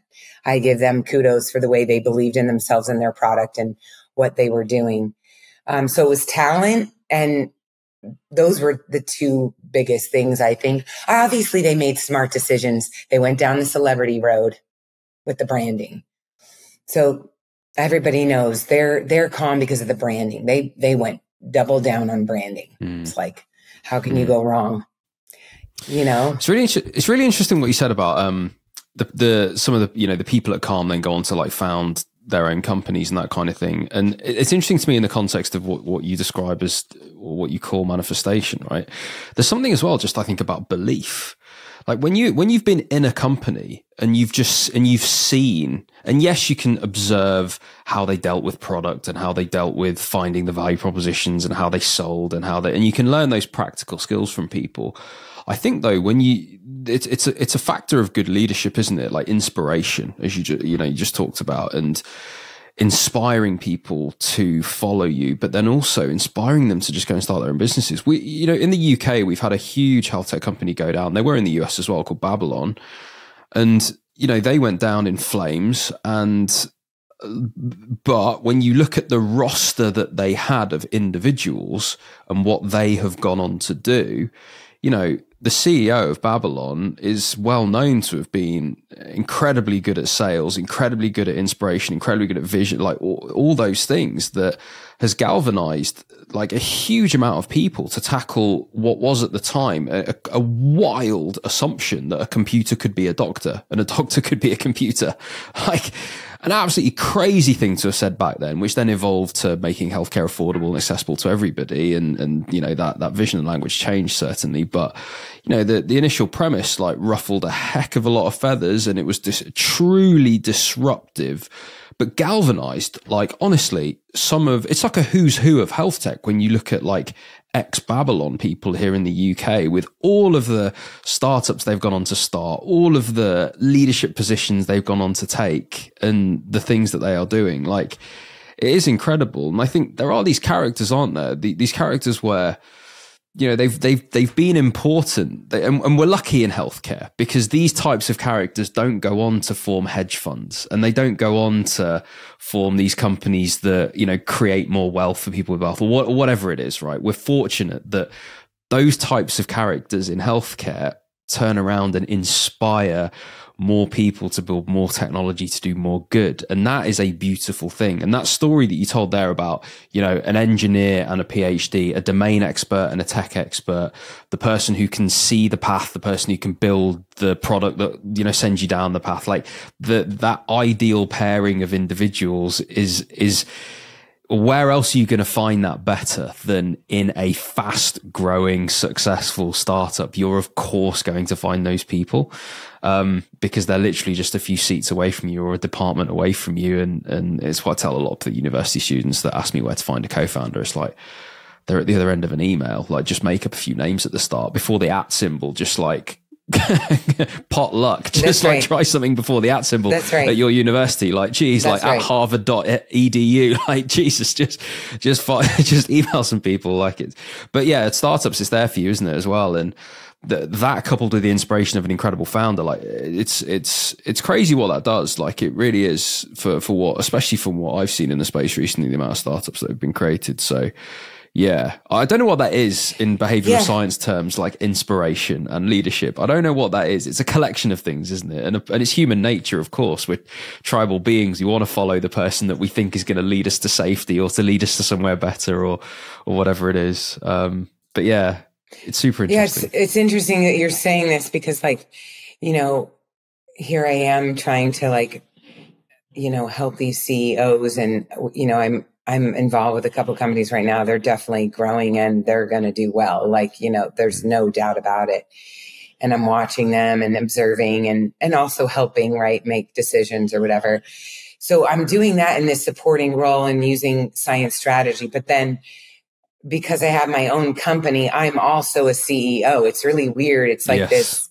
I give them kudos for the way they believed in themselves and their product and what they were doing. So it was talent, and those were the two biggest things, I think. Obviously, they made smart decisions. They went down the celebrity road with the branding. So everybody knows they're calm because of the branding. They went double down on branding. It's like, how can you go wrong? You know, it's really interesting what you said about some of the the people at Calm then go on to like found their own companies and that kind of thing. And it's interesting to me in the context of what you describe as, or what you call manifestation, right? There's something as well, just I think, about belief. Like when you've been in a company and you've seen, and yes, you can observe how they dealt with product and how they dealt with finding the value propositions and how they sold and you can learn those practical skills from people. I think though, when it's a factor of good leadership, isn't it? Like inspiration, as you just talked about, and inspiring people to follow you, but then also inspiring them to just go and start their own businesses. We, in the UK, we've had a huge health tech company go down. They were in the US as well, called Babylon. And, they went down in flames. But when you look at the roster that they had of individuals and what they have gone on to do, the CEO of Babylon is well known to have been incredibly good at sales, incredibly good at inspiration, incredibly good at vision, like all those things that has galvanized like a huge amount of people to tackle what was at the time a wild assumption that a computer could be a doctor and a doctor could be a computer. Like an absolutely crazy thing to have said back then, which then evolved to making healthcare affordable and accessible to everybody. And that vision and language changed certainly. But, the initial premise like ruffled a heck of a lot of feathers, and it was truly disruptive, but galvanized, like, honestly, it's like a who's who of health tech when you look at like ex-Babylon people here in the UK, with all of the startups they've gone on to start, all of the leadership positions they've gone on to take, and the things that they are doing. Like, it is incredible. And I think there are these characters, aren't there? These characters where, they've been important, and we're lucky in healthcare because these types of characters don't go on to form hedge funds, and they don't go on to form these companies that, create more wealth for people with wealth, or whatever it is, right? We're fortunate that those types of characters in healthcare turn around and inspire more people to build more technology to do more good. And that is a beautiful thing. And that story that you told there about, you know, an engineer and a PhD, a domain expert and a tech expert, the person who can see the path, the person who can build the product that, you know, sends you down the path, like that ideal pairing of individuals is where else are you going to find that better than in a fast growing, successful startup? You're of course going to find those people, because they're literally just a few seats away from you or a department away from you. And it's what I tell a lot of the university students that ask me where to find a co-founder. It's like, they're at the other end of an email. Like, just make up a few names at the start before the @ symbol, just like, pot luck, just like try something before the @ symbol at your university. Like, geez, like at harvard.edu, like, Jesus, just email some people. Like, it. But yeah, at startups, it's there for you, isn't it, as well? And that coupled with the inspiration of an incredible founder, like, it's crazy what that does. Like, it really is for what, especially from what I've seen in the space recently, the amount of startups that have been created. So yeah, I don't know what that is in behavioral science terms, like inspiration and leadership. I don't know what that is. It's a collection of things, isn't it? And it's human nature, of course. We're tribal beings. We want to follow the person that we think is going to lead us to safety or to lead us to somewhere better or whatever it is. But yeah, it's super interesting. Yeah, it's interesting that you're saying this because, like, you know, here I am trying to, like, you know, help these CEOs, and, you know, I'm involved with a couple of companies right now. They're definitely growing and they're going to do well. Like, you know, there's no doubt about it. And I'm watching them and observing and also helping, right, make decisions or whatever. So I'm doing that in this supporting role and using science strategy. But then because I have my own company, I'm also a CEO. It's really weird. It's like this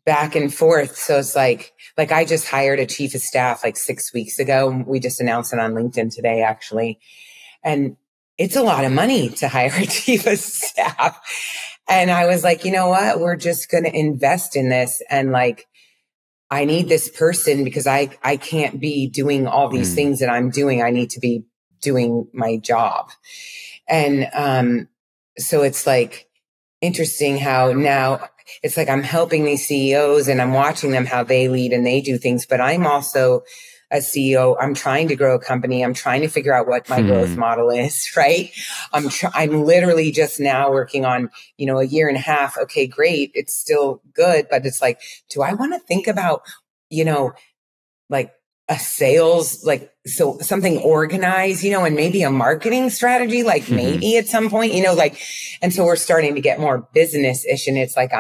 back and forth. So it's like I just hired a chief of staff like 6 weeks ago. We just announced it on LinkedIn today, actually. And it's a lot of money to hire a chief of staff. And I was like, you know what? We're just going to invest in this. And like, I need this person because I can't be doing all these things that I'm doing. I need to be doing my job. And so it's like interesting how now it's like I'm helping these CEOs and I'm watching them, how they lead and they do things. But I'm also a CEO. I'm trying to grow a company. I'm trying to figure out what my growth model is, right? I'm literally just now working on, you know, a year and a half. Okay, great. It's still good. But it's like, do I want to think about, you know, like a sales, like, so something organized, you know, and maybe a marketing strategy, like maybe at some point, you know, like, and so we're starting to get more business-ish. And it's like,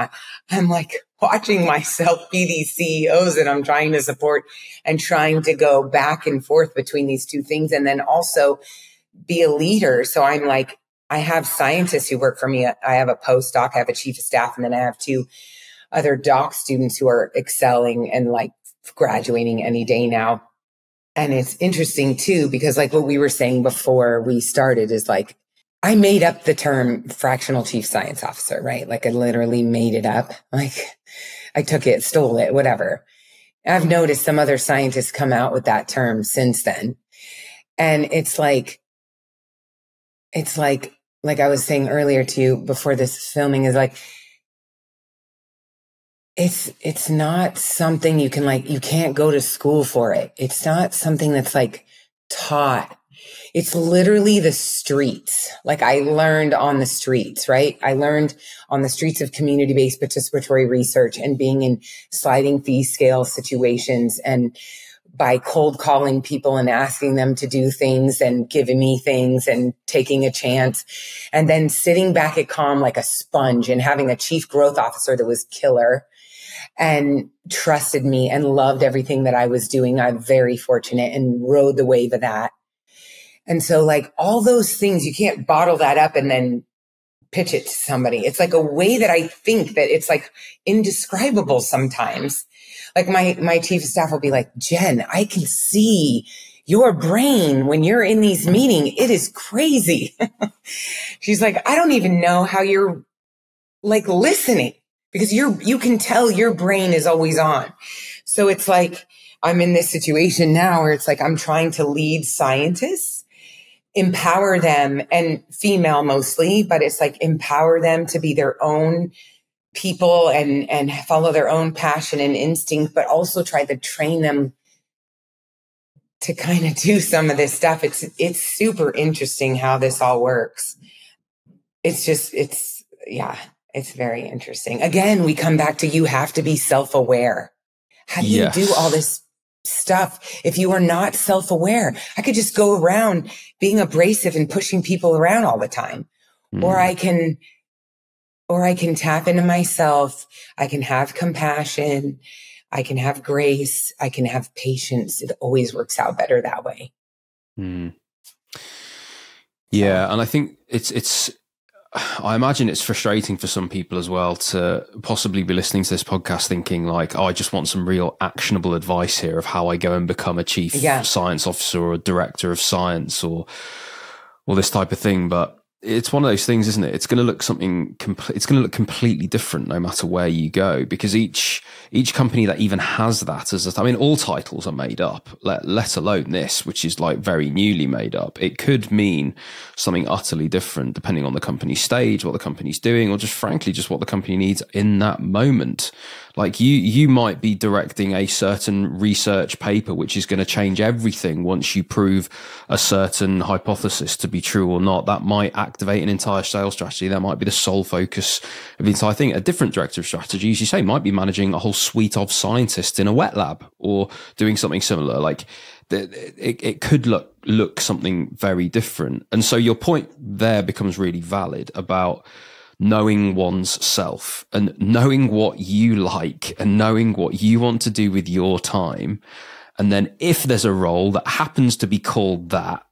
I'm like watching myself be these CEOs that I'm trying to support and trying to go back and forth between these two things. And then also be a leader. So I'm like, I have scientists who work for me. I have a postdoc, I have a chief of staff, and then I have 2 other doc students who are excelling and like graduating any day now. And it's interesting too, because like what we were saying before we started is like, I made up the term fractional chief science officer, right? Like I literally made it up. Like I took it, stole it, whatever. I've noticed some other scientists come out with that term since then. And it's like I was saying earlier to you before this filming is like, it's not something you can like, you can't go to school for it. It's not something that's like taught. It's literally the streets. Like I learned on the streets, right? I learned on the streets of community-based participatory research and being in sliding fee scale situations and by cold calling people and asking them to do things and giving me things and taking a chance and then sitting back at Calm like a sponge and having a chief growth officer that was killer and trusted me and loved everything that I was doing. I'm very fortunate and rode the wave of that. And so like all those things, you can't bottle that up and then pitch it to somebody. It's like a way that I think that it's like indescribable sometimes. Like my chief of staff will be like, Jen, I can see your brain when you're in these meetings. It is crazy. She's like, I don't even know how you're like listening because you can tell your brain is always on. So it's like, I'm in this situation now where it's like, I'm trying to lead scientists, empower them, and female mostly, but it's like empower them to be their own people and follow their own passion and instinct, but also try to train them to kind of do some of this stuff. It's super interesting how this all works. It's very interesting. Again, we come back to, you have to be self-aware. How do you do all this stuff if you are not self-aware? I could just go around being abrasive and pushing people around all the time. Or I can tap into myself. I can have compassion. I can have grace. I can have patience. It always works out better that way. Yeah. And I think I imagine it's frustrating for some people as well to possibly be listening to this podcast thinking like, I just want some real actionable advice here of how I go and become a chief science officer or a director of science or this type of thing. But it's one of those things, isn't it? It's going to look it's going to look completely different no matter where you go, because each company that even has that all titles are made up, let alone this, which is like very newly made up. It could mean something utterly different depending on the company's stage, what the company's doing, or just frankly, just what the company needs in that moment. Like you might be directing a certain research paper, which is going to change everything once you prove a certain hypothesis to be true or not. That might activate an entire sales strategy. That might be the sole focus of the entire thing. A different director of strategy, as you say, might be managing a whole suite of scientists in a wet lab or doing something similar. Like it could look something very different. And so your point there becomes really valid about knowing one's self and knowing what you like and knowing what you want to do with your time. And then if there's a role that happens to be called that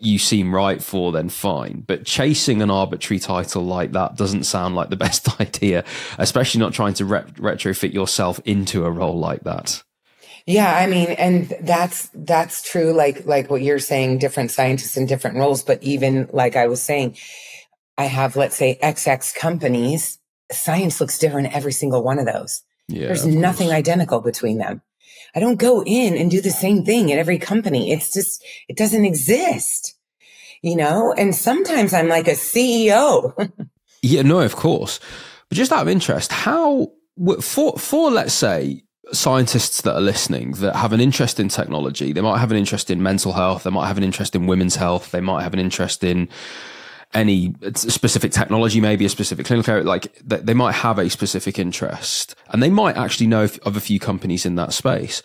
you seem right for, then fine. But chasing an arbitrary title like that doesn't sound like the best idea, especially not trying to retrofit yourself into a role like that. Yeah, I mean, and that's true. Like what you're saying, different scientists in different roles. But even like I was saying, I have, let's say, XX companies. Science looks different every single one of those. Yeah, there's nothing identical between them. I don't go in and do the same thing at every company. It's just, it doesn't exist, and sometimes I'm like a CEO. Yeah, no, of course. But just out of interest, how, for let's say, scientists that are listening that have an interest in technology, they might have an interest in mental health, they might have an interest in women's health, they might have an interest in any specific technology, maybe a specific clinical area, like they might have a specific interest and they might actually know of a few companies in that space.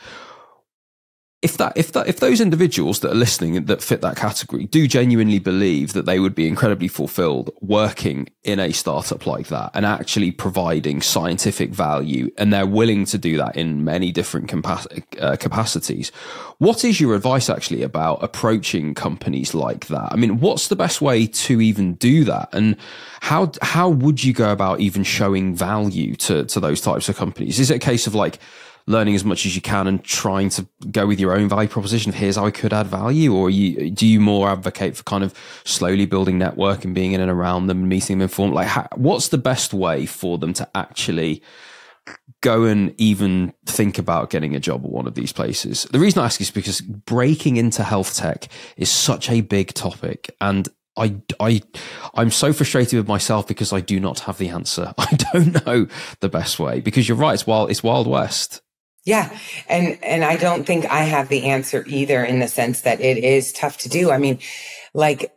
If those individuals that are listening that fit that category do genuinely believe that they would be incredibly fulfilled working in a startup like that and actually providing scientific value, and they're willing to do that in many different capacities, what is your advice actually about approaching companies like that? I mean, what's the best way to even do that? And how would you go about even showing value to those types of companies? Is it a case of like learning as much as you can and trying to go with your own value proposition of here's how I could add value? Or do you more advocate for kind of slowly building network and being in and around them and meeting them informed? Like what's the best way for them to actually go and even think about getting a job at one of these places? The reason I ask is because breaking into health tech is such a big topic, and I'm so frustrated with myself because I do not have the answer. I don't know the best way, because you're right, it's Wild West. Yeah. And I don't think I have the answer either, in the sense that it is tough to do. I mean, like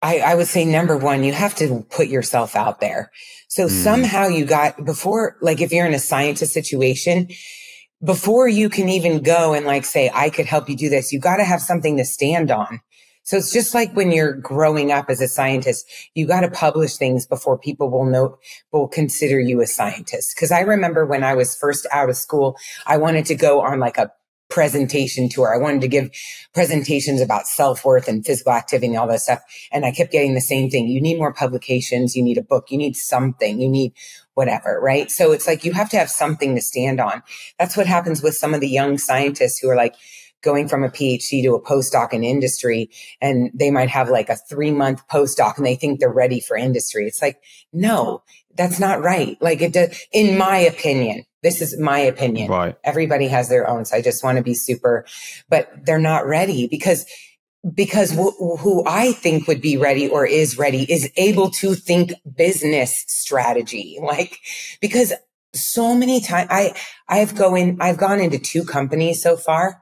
I would say, number one, you have to put yourself out there. So somehow before, like if you're in a scientist situation, before you can even go and like say, I could help you do this, you got to have something to stand on. So it's just like when you're growing up as a scientist, you got to publish things before people will consider you a scientist. Because I remember when I was first out of school, I wanted to go on like a presentation tour. I wanted to give presentations about self-worth and physical activity and all that stuff. And I kept getting the same thing. You need more publications. You need a book. You need something. You need whatever, right? So it's like you have to have something to stand on. That's what happens with some of the young scientists who are like going from a PhD to a postdoc in industry, and they might have like a 3-month postdoc and they think they're ready for industry. It's like, no, that's not right. Like it does, in my opinion. This is my opinion. Right. Everybody has their own. So I just want to be but they're not ready, because because who I think would be ready or is ready is able to think business strategy. Like, because so many times I've gone into 2 companies so far.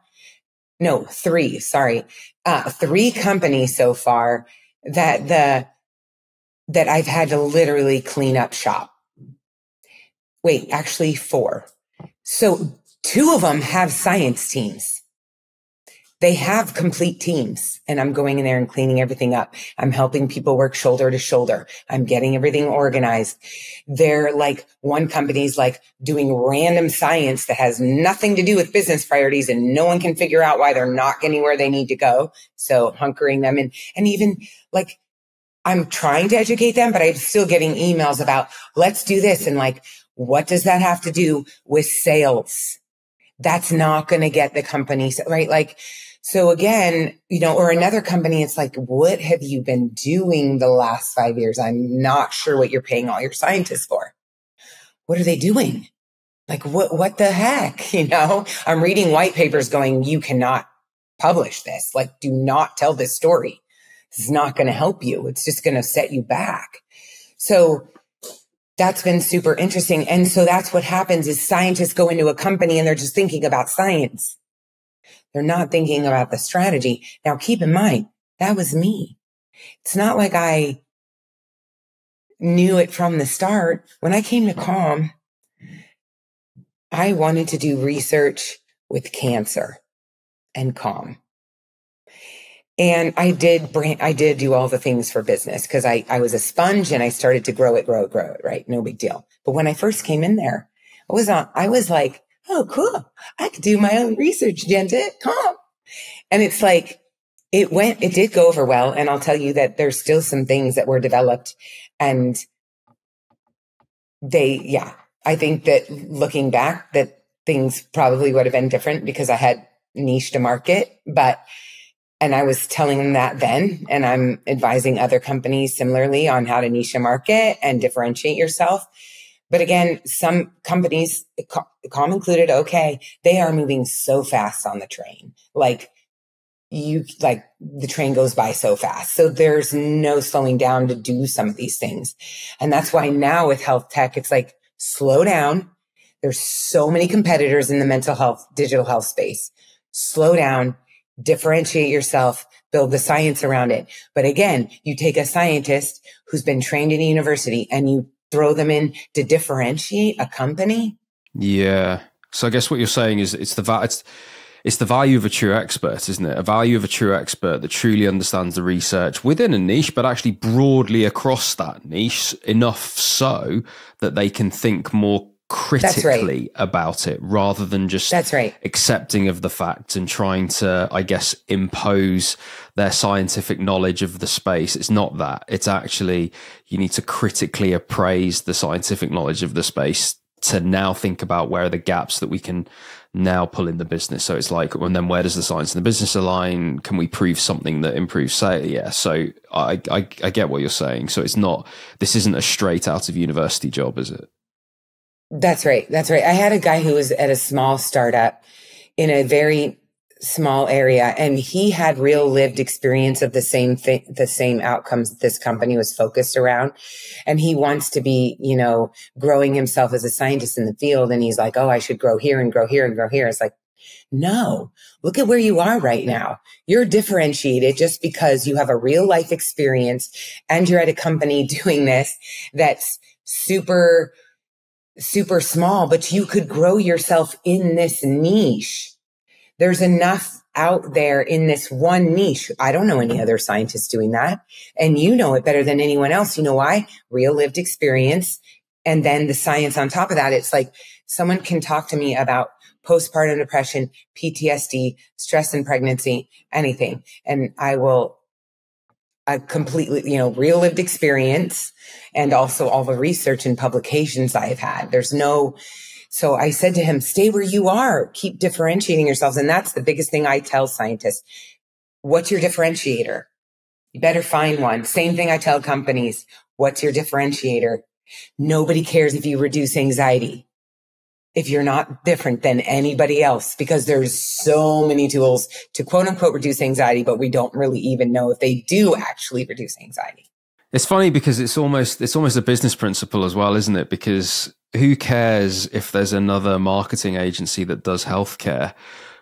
No, 3, sorry. 3 companies so far that I've had to literally clean up shop. Wait, actually 4. So 2 of them have science teams. They have complete teams, and I'm going in there and cleaning everything up. I'm helping people work shoulder to shoulder. I'm getting everything organized. They're like, one company's like doing random science that has nothing to do with business priorities, and no one can figure out why they're not getting where they need to go. So hunkering them in, and even like, I'm trying to educate them, but I'm still getting emails about, let's do this. And like, what does that have to do with sales? That's not going to get the company, right? Like, so again, or another company, it's like, what have you been doing the last 5 years? I'm not sure what you're paying all your scientists for. What are they doing? Like, what the heck? I'm reading white papers going, you cannot publish this. Like, do not tell this story. This is not going to help you. It's just going to set you back. So that's been super interesting. And so that's what happens is scientists go into a company and they're just thinking about science. They're not thinking about the strategy. Now, keep in mind, that was me. It's not like I knew it from the start. When I came to Calm, I wanted to do research with cancer and Calm. And I did do all the things for business because I was a sponge and I started to grow it, right? No big deal. But when I first came in there, I was like, oh, cool. I could do my own research, Genta. Calm. And it's like, it did go over well. And I'll tell you that there's still some things that were developed, and I think that looking back that things probably would have been different because I had niched a market, and I was telling them that then, and I'm advising other companies similarly on how to niche a market and differentiate yourself. But again, some companies, Calm included, okay, they are moving so fast on the train. Like the train goes by so fast. So there's no slowing down to do some of these things. And that's why now with health tech, it's like, slow down. There's so many competitors in the mental health, digital health space. Slow down, differentiate yourself, build the science around it. But again, you take a scientist who's been trained in a university and you throw them in to differentiate a company. Yeah. So I guess what you're saying is it's the value of a true expert, isn't it? A value of a true expert that truly understands the research within a niche, but actually broadly across that niche, enough so that they can think more critically about it rather than just accepting of the facts and trying to, I guess, impose their scientific knowledge of the space. It's not that. It's actually, you need to critically appraise the scientific knowledge of the space to now think about where are the gaps that we can now pull in the business. So it's like, and then where does the science and the business align? Can we prove something that improves sales? Yeah. So I get what you're saying. So this isn't a straight out of university job, is it? That's right. I had a guy who was at a small startup in a very small area, and he had real lived experience of the same thing, the same outcomes that this company was focused around. And he wants to be, growing himself as a scientist in the field. And he's like, oh, I should grow here and grow here and grow here. It's like, no, look at where you are right now. You're differentiated just because you have a real life experience and you're at a company doing this that's super small, but you could grow yourself in this niche. There's enough out there in this one niche. I don't know any other scientists doing that. And you know it better than anyone else. You know why? Real lived experience. And then the science on top of that. It's like someone can talk to me about postpartum depression, PTSD, stress in pregnancy, anything. And I completely, real lived experience, and also all the research and publications I've had. So I said to him, stay where you are, keep differentiating yourselves. And that's the biggest thing I tell scientists. What's your differentiator? You better find one. Same thing I tell companies. What's your differentiator? Nobody cares if you reduce anxiety. if you're not different than anybody else, because there's so many tools to quote unquote reduce anxiety, but we don't really even know if they do actually reduce anxiety. It's funny because it's almost a business principle as well, isn't it? Because who cares if there's another marketing agency that does healthcare?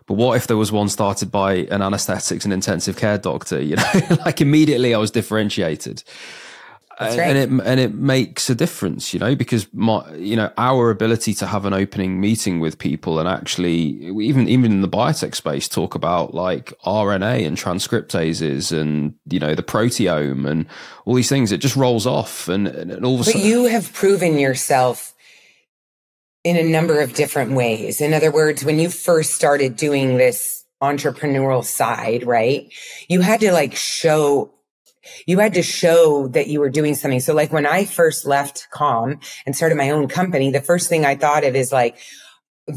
But what if there was one started by an anesthetics and intensive care doctor? You know, like immediately I was differentiated. That's right. And it makes a difference, you know, because our ability to have an opening meeting with people and actually even in the biotech space talk about like RNA and transcriptases and, you know, the proteome and all these things, it just rolls off and all of a sudden. But you have proven yourself in a number of different ways. In other words, when you first started doing this entrepreneurial side, right, you had to show that you were doing something. So like when I first left Calm and started my own company, the first thing I thought of is like,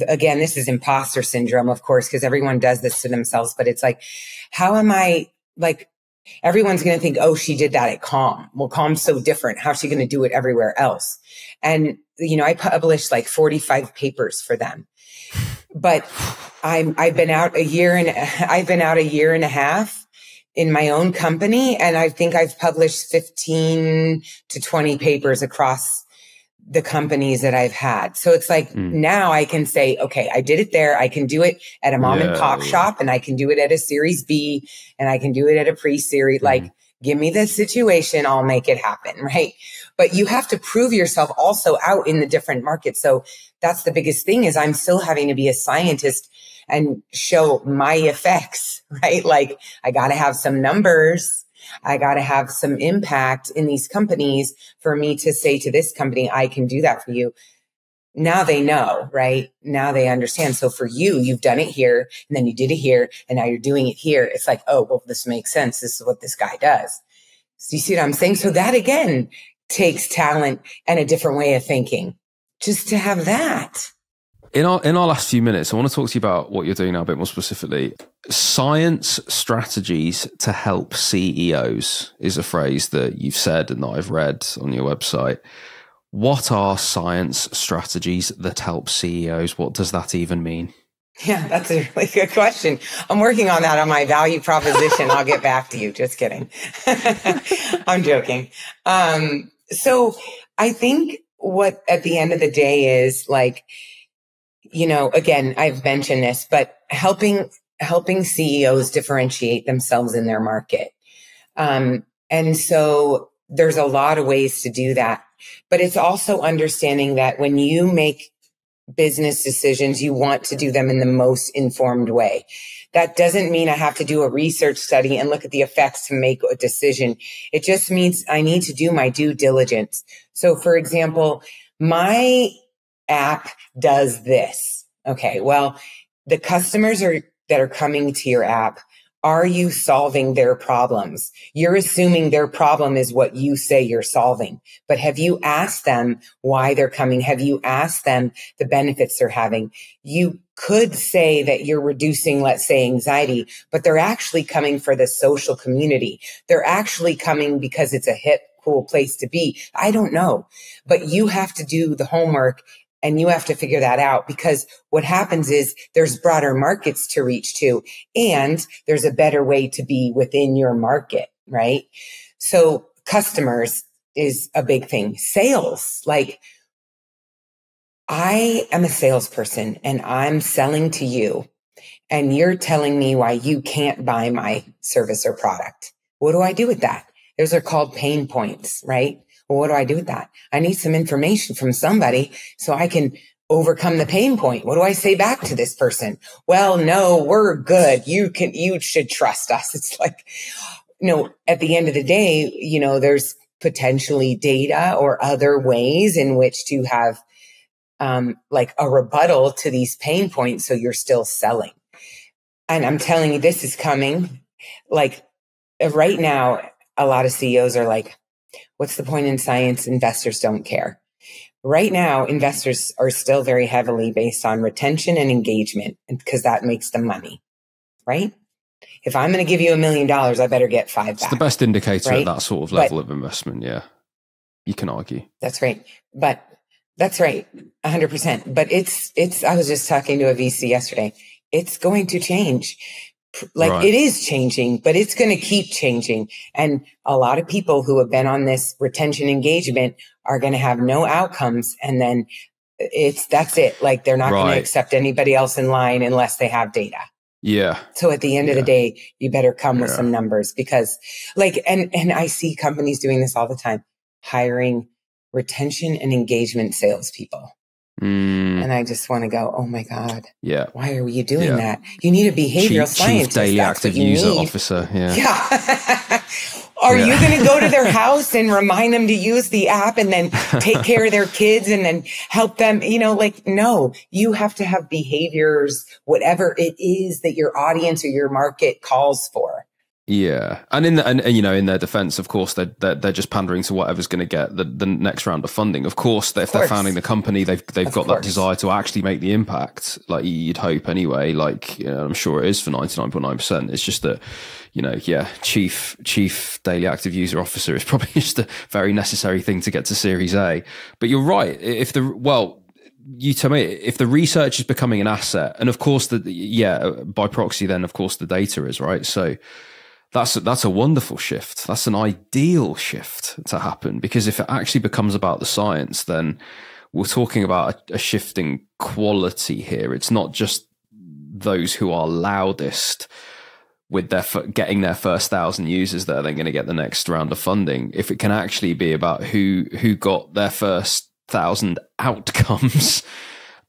again, this is imposter syndrome, of course, because everyone does this to themselves, but it's like, how am I like, everyone's going to think, oh, she did that at Calm. Well, Calm's so different. How's she going to do it everywhere else? And, you know, I published like 45 papers for them, but I've been out a year and a half in my own company. And I think I've published 15 to 20 papers across the companies that I've had. So it's like, now I can say, okay, I did it there. I can do it at a mom and pop shop, and I can do it at a series B, and I can do it at a pre-series. Like, give me the situation, I'll make it happen. Right. But you have to prove yourself also out in the different markets. So that's the biggest thing, is I'm still having to be a scientist and show my effects, right? Like, I got to have some numbers. I got to have some impact in these companies for me to say to this company, I can do that for you. Now they know, right? Now they understand. So for you, you've done it here, and then you did it here, and now you're doing it here. It's like, oh, well, this makes sense. This is what this guy does. So you see what I'm saying? So that again takes talent and a different way of thinking just to have that. In our last few minutes, I want to talk to you about what you're doing now a bit more specifically. Science strategies to help CEOs is a phrase that you've said and that I've read on your website. What are science strategies that help CEOs? What does that even mean? Yeah, that's a really good question. I'm working on that on my value proposition. I'll get back to you. Just kidding. I'm joking. So I think what at the end of the day is like, you know, again, I've mentioned this, but helping CEOs differentiate themselves in their market. And so there's a lot of ways to do that, but it's also understanding that when you make business decisions, you want to do them in the most informed way. That doesn't mean I have to do a research study and look at the effects to make a decision. It just means I need to do my due diligence. So for example, my app does this. Okay, well, the customers that are coming to your app, are you solving their problems? You're assuming their problem is what you say you're solving. But have you asked them why they're coming? Have you asked them the benefits they're having? You could say that you're reducing, let's say, anxiety, but they're actually coming for the social community. They're actually coming because it's a hip, cool place to be. I don't know, but you have to do the homework and you have to figure that out, because what happens is there's broader markets to reach to, and there's a better way to be within your market, right? So customers is a big thing. Sales, like I am a salesperson and I'm selling to you, and you're telling me why you can't buy my service or product. What do I do with that? Those are called pain points, right? Well, what do I do with that? I need some information from somebody so I can overcome the pain point. What do I say back to this person? Well, no, we're good. You should trust us. It's like, at the end of the day, there's potentially data or other ways in which to have, like a rebuttal to these pain points. So you're still selling. And I'm telling you, this is coming. Like right now, a lot of CEOs are like, what's the point in science? Investors don't care. Right now, investors are still very heavily based on retention and engagement, because that makes them money, right? If I'm going to give you $1 million, I better get 5 back. It's the best indicator right? at that sort of level of investment. Yeah, you can argue. That's right. But That's right. 100%. But I was just talking to a VC yesterday. It's going to change. Like It is changing, but it's going to keep changing. And a lot of people who have been on this retention engagement are going to have no outcomes. And then that's it. Like they're not going to accept anybody else in line unless they have data. Yeah. So at the end of the day, you better come with some numbers because and I see companies doing this all the time, hiring retention and engagement salespeople. And I just want to go, oh my God. Yeah. Why are you doing that? You need a behavioral scientist. Chief daily active user officer. Yeah. Yeah. Are you going to go to their house and remind them to use the app and then take care of their kids and then help them? No, you have to have behaviors, whatever it is that your audience or your market calls for. Yeah. And in their defense, of course, they're just pandering to whatever's going to get the next round of funding. Of course, if they're founding the company, they've got that desire to actually make the impact, like you'd hope anyway. I'm sure it is for 99.9%. It's just that, chief daily active user officer is probably just a very necessary thing to get to Series A. But you're right. You tell me if the research is becoming an asset, and of course by proxy, then of course the data is, right? So that's a wonderful shift. That's an ideal shift to happen, because if it actually becomes about the science, then we're talking about a shift in quality here. It's not just those who are loudest with getting their first 1,000 users that are then going to get the next round of funding. If it can actually be about who got their first 1,000 outcomes,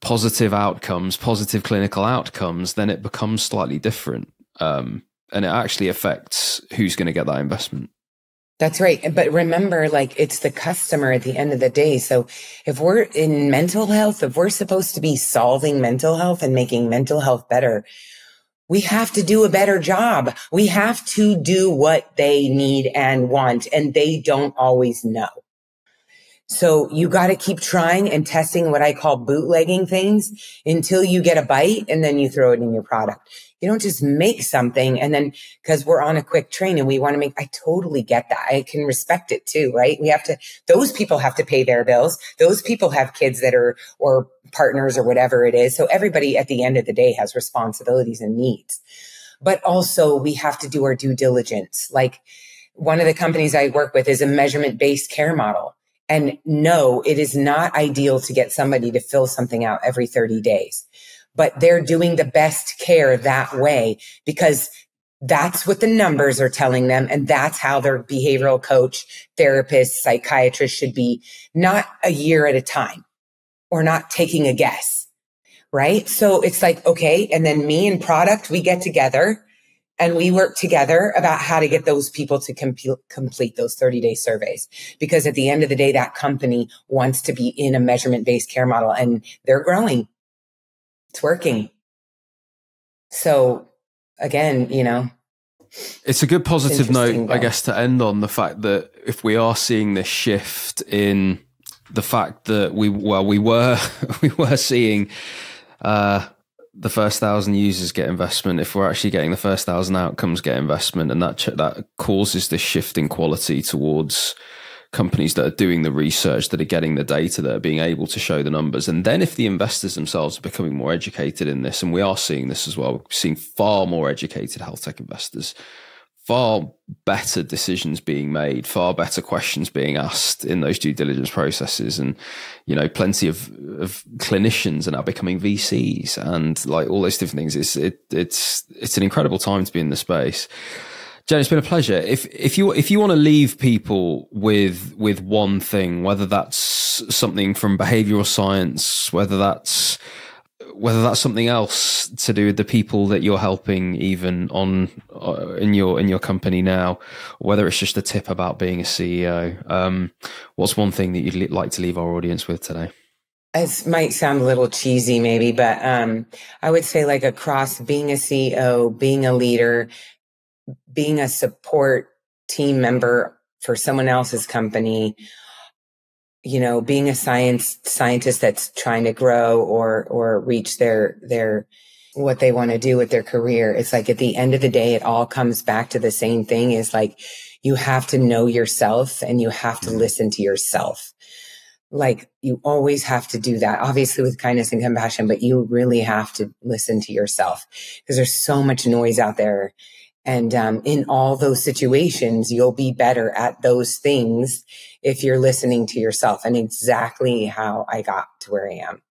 positive clinical outcomes, then it becomes slightly different. And it actually affects who's going to get that investment. That's right. But remember, it's the customer at the end of the day. So if we're in mental health, if we're supposed to be solving mental health and making mental health better, we have to do a better job. We have to do what they need and want, and they don't always know. So you got to keep trying and testing what I call bootlegging things until you get a bite, and then you throw it in your product. You don't just make something and then, because we're on a quick train and we want to I totally get that. I can respect it too, right? Those people have to pay their bills. Those people have kids or partners or whatever it is. So everybody at the end of the day has responsibilities and needs. But also we have to do our due diligence. Like one of the companies I work with is a measurement-based care model. And no, it is not ideal to get somebody to fill something out every 30 days. But they're doing the best care that way because that's what the numbers are telling them. And that's how their behavioral coach, therapist, psychiatrist should be, not a year at a time or not taking a guess, right? So it's okay. And then me and product, we get together and we work together about how to get those people to complete those 30-day surveys. Because at the end of the day, that company wants to be in a measurement-based care model and they're growing. It's working. So again, it's a good positive note, I guess, to end on the fact that if we are seeing this shift in the fact that we were seeing the first 1,000 users get investment, if we're actually getting the first 1,000 outcomes get investment, and that causes this shift in quality towards companies that are doing the research, that are getting the data, that are being able to show the numbers. And then if the investors themselves are becoming more educated in this, and we are seeing this as well, we're seeing far more educated health tech investors, far better decisions being made, far better questions being asked in those due diligence processes. And, plenty of clinicians are now becoming VCs and all those different things. It's an incredible time to be in the space. Jen, it's been a pleasure. If you want to leave people with one thing, whether that's something from behavioral science, whether that's something else to do with the people that you're helping, even in your company now, or whether it's just a tip about being a CEO, what's one thing that you'd like to leave our audience with today? It might sound a little cheesy, maybe, but I would say across being a CEO, being a leader, being a support team member for someone else's company, being a scientist that's trying to grow or reach their what they want to do with their career. It's at the end of the day, it all comes back to the same thing, is you have to know yourself and you have to listen to yourself. like you always have to do that, obviously with kindness and compassion, but you really have to listen to yourself because there's so much noise out there. And in all those situations, you'll be better at those things if you're listening to yourself, and exactly how I got to where I am.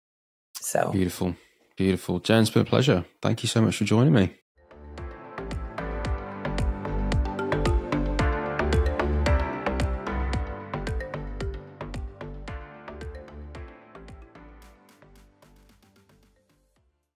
So beautiful. Beautiful. Jen, it's been a pleasure. Thank you so much for joining me.